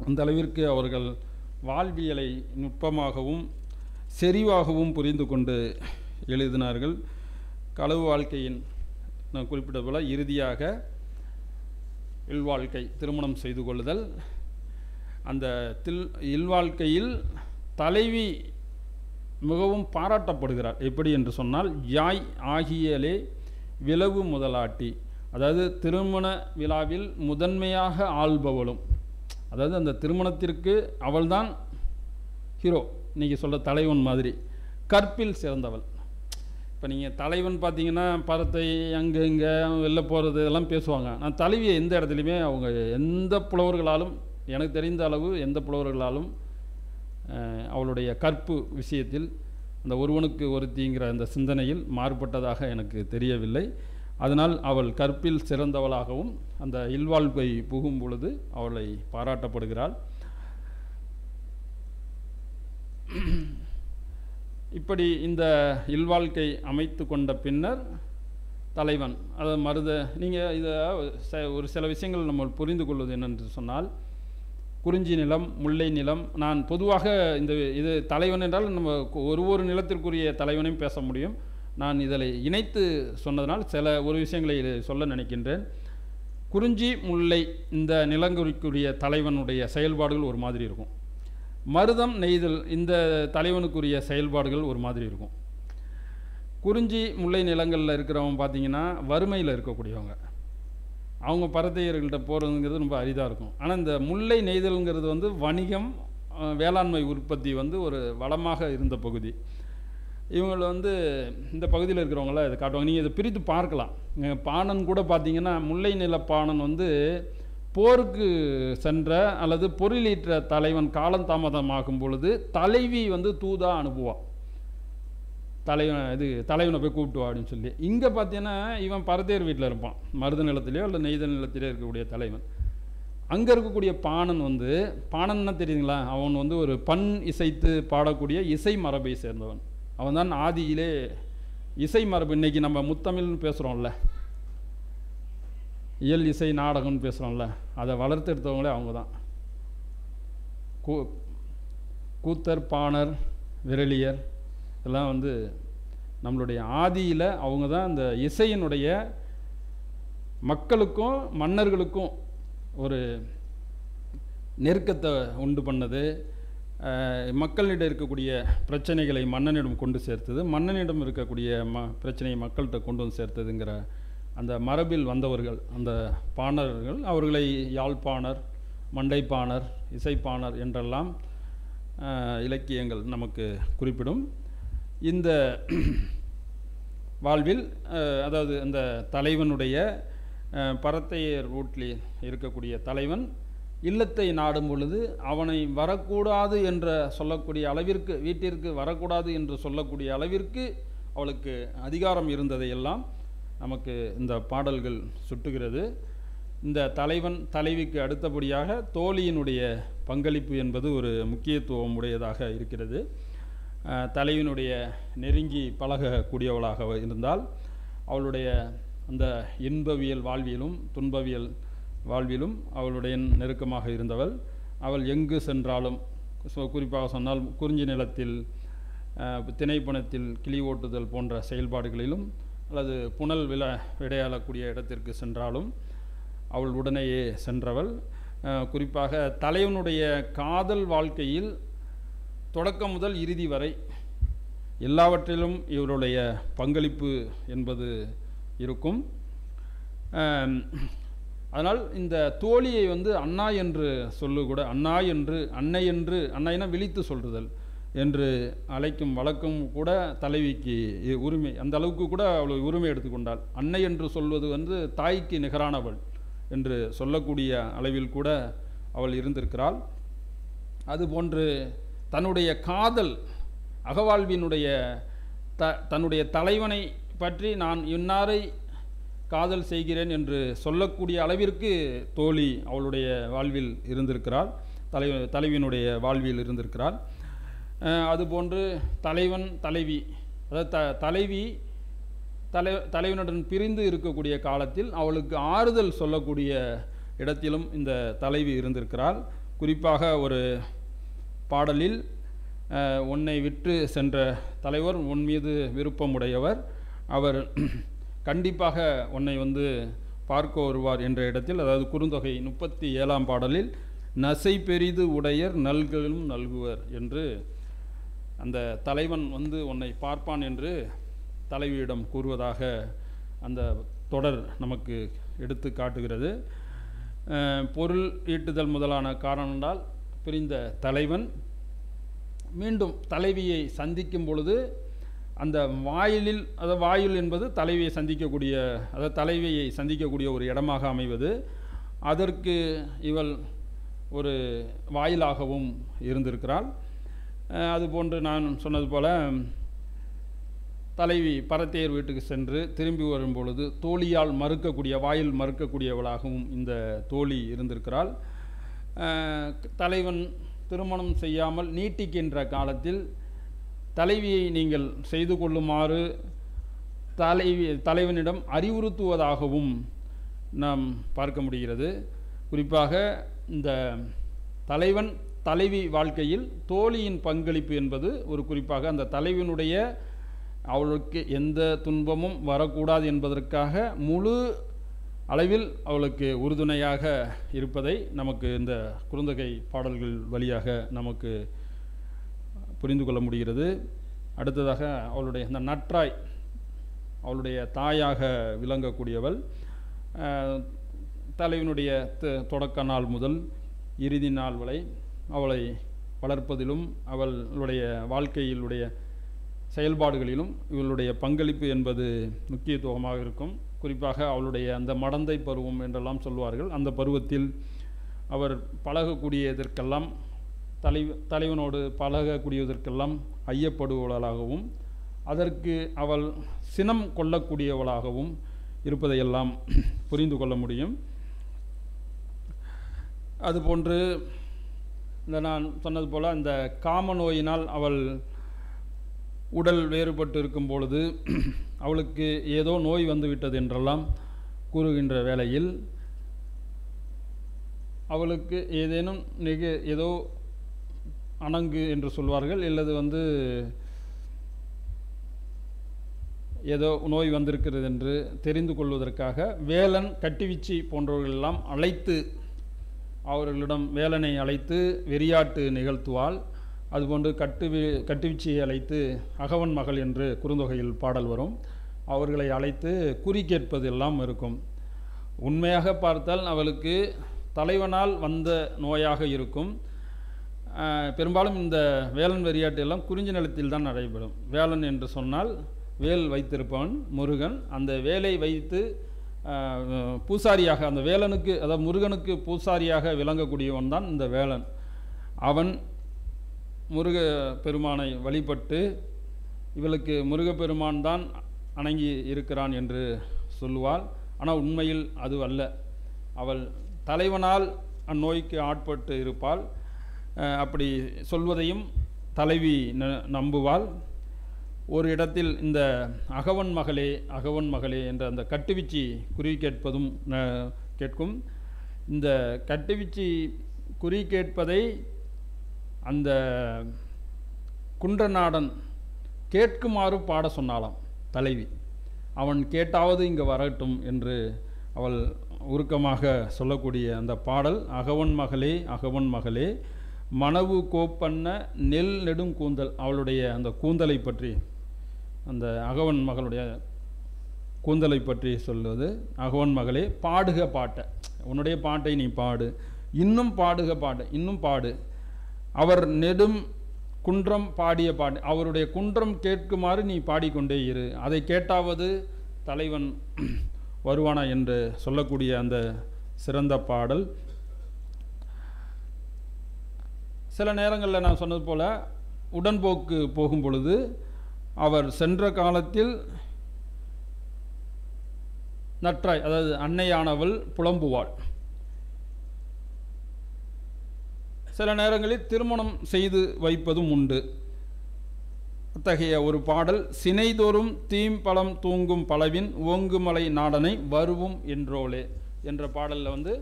Speaker 1: அந்த அளவிற்கு அவர்கள் வாழ்வியலை நுட்பமாகவும் செறிவாகவும் புரிந்து கொண்டு எழுதினார்கள். களவு வாழ்க்கையின் நான் குறிப்பிட்ட போல இறுதியாக இல்வாழ்க்கை, திருமணம் செய்து கொள்ளுதல். அந்த இல்வாழ்க்கையில் தலைவி மிகவும் பாராட்டப்படுகிறார். எப்படி என்று சொன்னால், யாய் ஆகியலே விளவு முதலாட்டி, அதாவது திருமண விழாவில் முதன்மையாக ஆள்பவளும், அதாவது அந்த திருமணத்திற்கு அவள்தான் ஹீரோ, இன்றைக்கி சொல்கிற தலைவன் மாதிரி, கற்பில் சிறந்தவள். இப்போ நீங்கள் தலைவன் பார்த்தீங்கன்னா பரத்தை அங்கே இங்கே வெளில போகிறது இதெல்லாம் பேசுவாங்க. நான் தலைவியை எந்த இடத்துலையுமே அவங்க எந்த புலவர்களாலும், எனக்கு தெரிந்த அளவு எந்த புலவர்களாலும் அவளுடைய கற்பு விஷயத்தில் அந்த ஒருவனுக்கு ஒருத்திங்கிற அந்த சிந்தனையில் மாறுபட்டதாக எனக்கு தெரியவில்லை. அதனால் அவள் கற்பில் சிறந்தவளாகவும் அந்த இல்வாழ்க்கை புகும் பொழுது அவளை பாராட்டப்படுகிறாள். இப்படி இந்த இல்வாழ்க்கை அமைத்து கொண்ட பின்னர் தலைவன், அதை நீங்கள் இதை ஒரு சில விஷயங்கள் நம்ம புரிந்து கொள்வது என்னென்று சொன்னால், குறிஞ்சி நிலம், முல்லை நிலம், நான் பொதுவாக இது தலைவன் என்றால் நம்ம ஒரு நிலத்திற்குரிய தலைவனையும் பேச முடியும். நான் இதில் இணைத்து சொன்னதனால் ஒரு விஷயங்களை சொல்ல நினைக்கின்றேன். குறிஞ்சி முல்லை இந்த நிலங்குறிக்குரிய தலைவனுடைய செயல்பாடுகள் ஒரு மாதிரி இருக்கும். மருதம் நெய்தல் இந்த தலைவனுக்குரிய செயல்பாடுகள் ஒரு மாதிரி இருக்கும். குறிஞ்சி முல்லை நிலங்களில் இருக்கிறவங்க பார்த்திங்கன்னா வறுமையில் இருக்கக்கூடியவங்க, அவங்க பரத்தையர்கள்ட்ட போகிறதுங்கிறது ரொம்ப அரிதாக இருக்கும். ஆனால் இந்த முல்லை நெய்தல்ங்கிறது வந்து வணிகம், வேளாண்மை உற்பத்தி வந்து ஒரு வளமாக இருந்த பகுதி. இவங்களை வந்து இந்த பகுதியில் இருக்கிறவங்கள இதை காட்டுவாங்க. நீங்கள் இதை பிரித்து பார்க்கலாம். பாணன் கூட பார்த்திங்கன்னா, முல்லை நில பாணன் வந்து போருக்கு சென்ற அல்லது பொருளீற்ற தலைவன் காலந்தாமதமாகும் பொழுது தலைவி வந்து தூதா அனுப்புவான், தலைவனை போய் கூப்பிட்டுவா அப்படின்னு சொல்லி. இங்கே பார்த்தீங்கன்னா இவன் பரதேர் வீட்டில் இருப்பான், மருத நிலத்திலேயோ இல்லை நெய்த நிலத்திலேயோ இருக்கக்கூடிய தலைவன். அங்கே இருக்கக்கூடிய பாணன் வந்து, பாணன்னா தெரியுதுங்களா, அவன் வந்து ஒரு பண் இசைத்து பாடக்கூடிய இசை மரபை சேர்ந்தவன். அவன் தான் ஆதியிலே இசை மரபு. இன்றைக்கி நம்ம முத்தமிழ்னு பேசுகிறோம்ல, இயல் இசை நாடகம்னு பேசுகிறோம்ல, அதை வளர்த்தெடுத்தவங்களே அவங்க தான். கூத்தர், பாணர், விரலியர் இதெல்லாம் வந்து நம்மளுடைய ஆதியில் அவங்க தான் இந்த இசையினுடைய மக்களுக்கும் மன்னர்களுக்கும் ஒரு நெருக்கத்தை உண்டு பண்ணது. மக்களிடம் இருக்கக்கூடிய பிரச்சனைகளை மன்னனிடம் கொண்டு சேர்த்தது, மன்னனிடம் இருக்கக்கூடிய பிரச்சனையை மக்கள்கிட்ட கொண்டு வந்து சேர்த்ததுங்கிற அந்த மரபில் வந்தவர்கள் அந்த பாணர்கள். அவர்களை யாழ்ப்பாணர், மண்டைப்பாணர், இசைப்பாணர் என்றெல்லாம் இலக்கியங்கள் நமக்கு குறிப்பிடும். இந்த வாழ்வில் அதாவது அந்த தலைவனுடைய பரத்தையர் வீட்டில் இருக்கக்கூடிய தலைவன் இல்லத்தை நாடும் பொழுது அவனை வரக்கூடாது என்ற சொல்லக்கூடிய அளவிற்கு, வீட்டிற்கு வரக்கூடாது என்று சொல்லக்கூடிய அளவிற்கு அவளுக்கு அதிகாரம் இருந்ததையெல்லாம் நமக்கு இந்த பாடல்கள் சுட்டுகிறது. இந்த தலைவன் தலைவிக்கு அடுத்தபடியாக தோழியினுடைய பங்களிப்பு என்பது ஒரு முக்கியத்துவம் உடையதாக இருக்கிறது. தலைவினுடைய நெருங்கி பழகக்கூடியவளாக இருந்தால் அவளுடைய அந்த இன்பவியல் வாழ்வியலும் துன்பவியல் வாழ்விலும் அவளுடைய நெருக்கமாக இருந்தவள். அவள் எங்கு சென்றாலும், குறிப்பாக சொன்னால் குறிஞ்சி நிலத்தில் திணைப்பணத்தில் கிளி ஓட்டுதல் போன்ற செயல்பாடுகளிலும் அல்லது புனல் விளையாடக்கூடிய இடத்திற்கு சென்றாலும் அவள் உடனேயே சென்றவள். குறிப்பாக தலைவனுடைய காதல் வாழ்க்கையில் தொடக்கம் முதல் இறுதி வரை எல்லாவற்றிலும் இவருடைய பங்களிப்பு என்பது இருக்கும். அதனால் இந்த தோழியை வந்து அண்ணா என்று சொல்லு கூட, அண்ணா என்று, அன்னை என்று, அன்னைனா விழித்து சொல்லுதல் என்று அழைக்கும் வழக்கம் கூட தலைவிக்கு உரிமை, அந்த அளவுக்கு கூட அவள் உரிமை எடுத்துக்கொண்டாள். அன்னை என்று சொல்வது வந்து தாய்க்கு நிகரானவள் என்று சொல்லக்கூடிய அளவில் கூட அவள் இருந்திருக்கிறாள். அதுபோன்று தன்னுடைய காதல் அகவாழ்வினுடைய தன்னுடைய தலைவனை பற்றி நான் இன்னாரை காதல் செய்கிறேன் என்று சொல்லக்கூடிய அளவிற்கு தோழி அவளுடைய வாழ்வில் இருந்திருக்கிறாள், தலைவியினுடைய வாழ்வில் இருந்திருக்கிறாள். அதுபோன்று தலைவன் தலைவி, அதாவது தலைவனுடன் பிரிந்து இருக்கக்கூடிய காலத்தில் அவளுக்கு ஆறுதல் சொல்லக்கூடிய இடத்திலும் இந்த தலைவி இருந்திருக்கிறாள். குறிப்பாக ஒரு பாடலில் உன்னை விட்டு சென்ற தலைவர் உன் மீது விருப்பமுடையவர், அவர் கண்டிப்பாக உன்னை வந்து பார்க்க வருவார் என்ற இடத்தில், அதாவது குறுந்தொகை 37ஆம் பாடலில் நசை பெரிது உடையர் நல்களும் நல்குவர் என்று அந்த தலைவன் வந்து உன்னை பார்ப்பான் என்று தலைவியிடம் கூறுவதாக அந்த தொடர் நமக்கு எடுத்து காட்டுகிறது. பொருள் ஈட்டுதல் முதலான காரணத்தால் பிரிந்த தலைவன் மீண்டும் தலைவியை சந்திக்கும் பொழுது அந்த வாயிலில், அதாவது வாயில் என்பது தலைவியை சந்திக்கக்கூடிய, அதாவது தலைவியை சந்திக்கக்கூடிய ஒரு இடமாக அமைவது, அதற்கு இவள் ஒரு வாயிலாகவும் இருந்திருக்கிறாள். அதுபோன்று நான் சொன்னது போல தலைவி பரத்தையர் வீட்டுக்கு சென்று திரும்பி வரும் பொழுது தோழியால் மறுக்கக்கூடிய, வாயில் மறுக்கக்கூடியவளாகவும் இந்த தோழி இருந்திருக்கிறாள். தலைவன் திருமணம் செய்யாமல் நீட்டிக்கின்ற காலத்தில் தலைவியை நீங்கள் செய்து கொள்ளுமாறு தலைவனிடம் அறிவுறுத்துவதாகவும் நாம் பார்க்க முடிகிறது. குறிப்பாக இந்த தலைவன் தலைவி வாழ்க்கையில் தோழியின் பங்களிப்பு என்பது ஒரு குறிப்பாக அந்த தலைவனுடைய அவளுக்கு எந்த துன்பமும் வரக்கூடாது என்பதற்காக முழு அளவில் அவளுக்கு உறுதுணையாக இருப்பதை நமக்கு இந்த குறுந்தொகை பாடல்கள் வழியாக நமக்கு புரிந்து கொள்ள முடிகிறது. அடுத்ததாக அவளுடைய இந்த நற்றாய், அவளுடைய தாயாக விளங்கக்கூடியவள், தலைவனுடைய தொடக்க நாள் முதல் இறுதி நாள் வரை அவளை வளர்ப்பதிலும் அவளுடைய வாழ்க்கையிலுடைய செயல்பாடுகளிலும் இவளுடைய பங்களிப்பு என்பது முக்கியத்துவமாக இருக்கும். குறிப்பாக அவளுடைய அந்த மடந்தை பருவம் என்றெல்லாம் சொல்வார்கள். அந்த பருவத்தில் அவர் பழகக்கூடியதற்கெல்லாம் தலைவனோடு பழகக்கூடியதற்கெல்லாம் ஐயப்படுவளாகவும் அதற்கு அவள் சினம் கொள்ளக்கூடியவளாகவும் இருப்பதையெல்லாம் புரிந்து கொள்ள முடியும். அதுபோன்று இந்த நான் சொன்னது போல் இந்த காம நோயினால் அவள் உடல் வேறுபட்டு இருக்கும் பொழுது அவளுக்கு ஏதோ நோய் வந்துவிட்டது என்றெல்லாம் கூறுகின்ற வேளையில் அவளுக்கு ஏதேனும் ஏதோ அணங்கு என்று சொல்வார்கள், இல்லது ஏதோ நோய் வந்திருக்கிறது என்று தெரிந்து கொள்வதற்காக வேலன் கட்டிவீச்சி போன்றவர்களெல்லாம் அழைத்து, அவர்களிடம் வேலனை அழைத்து வெறியாட்டு நிகழ்த்துவாள். அதுபோன்று கட்டுவீச்சியை அழைத்து அகவன் மகள் என்று குறுந்தொகையில் பாடல் வரும். அவர்களை அழைத்து குறி கேட்பது எல்லாம் இருக்கும். உண்மையாக பார்த்தால் அவளுக்கு தலைவனால் வந்த நோயாக இருக்கும். பெரும்பாலும் இந்த வேலன் வெறியாட்டு எல்லாம் குறிஞ்சி நிலத்தில் தான் நடைபெறும். வேலன் என்று சொன்னால் வேல் வைத்திருப்பவன் முருகன். அந்த வேலை வைத்து பூசாரியாக, அந்த வேலனுக்கு, அதாவது முருகனுக்கு பூசாரியாக விளங்கக்கூடியவன் தான் இந்த வேலன். அவன் முருக பெருமானை வழிபட்டு, இவளுக்கு முருகப்பெருமான் தான் அணங்கி இருக்கிறான் என்று சொல்லுவாள். ஆனால் உண்மையில் அது அல்ல. அவள் தலைவனால் அந்நோய்க்கு ஆட்பட்டு இருப்பாள். அப்படி சொல்வதையும் தலைவி நம்புவாள். ஒரு இடத்தில் இந்த அகவன் மகளே என்ற அந்த கட்டுவீச்சி குறி கேட்பதும் கேட்கும். இந்த கட்டுவீச்சி குறி கேட்பதை அந்த குன்றநாடன் கேட்குமாறு பாட சொன்னாலாம் தலைவி. அவன் கேட்டாவது இங்கே வரட்டும் என்று அவள் உருக்கமாக சொல்லக்கூடிய அந்த பாடல், அகவன் மகளே மணவு கோப்பண்ண நெல் நெடும் கூந்தல். அவளுடைய அந்த கூந்தலை பற்றி, அந்த அகவன் மகளுடைய கூந்தலை பற்றி சொல்வது. அகவன் மகளே பாடுக பாட்டை, உன்னுடைய பாட்டை நீ பாடு, இன்னும் பாடுக பாட்டை, இன்னும் பாடு. அவர் நெடும் குன்றம் பாடிய பாட்டு, அவருடைய குன்றம் கேட்குமாறு நீ பாடிக்கொண்டே இரு, அதை கேட்டாவது தலைவன் வருவானா என்று சொல்லக்கூடிய அந்த சிறந்த பாடல். சில நேரங்களில் நான் சொன்னது போல் உடன்போக்கு போகும் பொழுது அவர் சென்ற காலத்தில் நற்றாய், அதாவது அன்னையானவள் புலம்புவாள். சில நேரங்களில் திருமணம் செய்து வைப்பதும் உண்டு. அத்தகைய ஒரு பாடல், சினைதோறும் தீம்பழம் தூங்கும் பலவின் ஓங்குமலை நாடனை வருவும் என்றோலே என்ற பாடலில்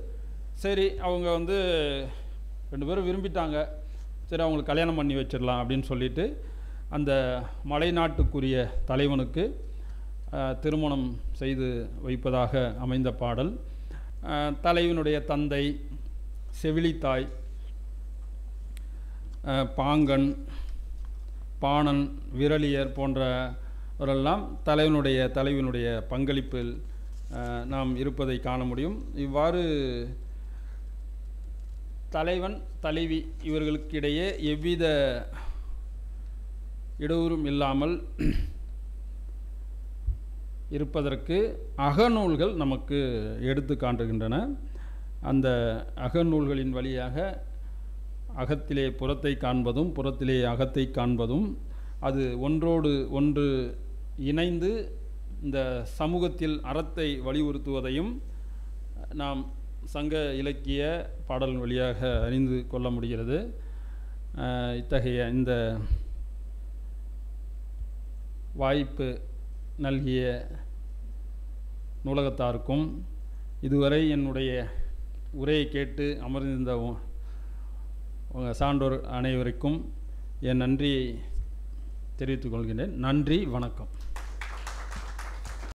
Speaker 1: சரி, அவங்க 2 பேரும் விரும்பிட்டாங்க, சரி அவங்களுக்கு கல்யாணம் பண்ணி வச்சிடலாம் அப்படின்னு சொல்லிட்டு அந்த மலை நாட்டுக்குரிய தலைவனுக்கு திருமணம் செய்து வைப்பதாக அமைந்த பாடல். தலைவனுடைய தந்தை, செவிலித்தாய், பாங்கன், பாணன், விரலியர் போன்றவரெல்லாம் தலைவினுடைய பங்களிப்பில் நாம் இருப்பதை காண முடியும். இவ்வாறு தலைவன் தலைவி இவர்களுக்கிடையே எவ்வித இடையூறும் இல்லாமல் இருப்பதற்கு அகநூல்கள் நமக்கு எடுத்து காட்டுகின்றன. அந்த அகநூல்களின் வழியாக அகத்திலே புறத்தை காண்பதும் புறத்திலே அகத்தை காண்பதும் அது ஒன்றோடு ஒன்று இணைந்து இந்த சமூகத்தில் அறத்தை வலியுறுத்துவதையும் நாம் சங்க இலக்கிய பாடல் வழியாக அறிந்து கொள்ள முடிகிறது. இத்தகைய இந்த வாய்ப்பு நல்கிய நூலகத்தாருக்கும் இதுவரை என்னுடைய உரையை கேட்டு அமர்ந்திருந்த சான்றோர் அனைவருக்கும் என் நன்றியை தெரிவித்துக் கொள்கின்றேன். நன்றி, வணக்கம்.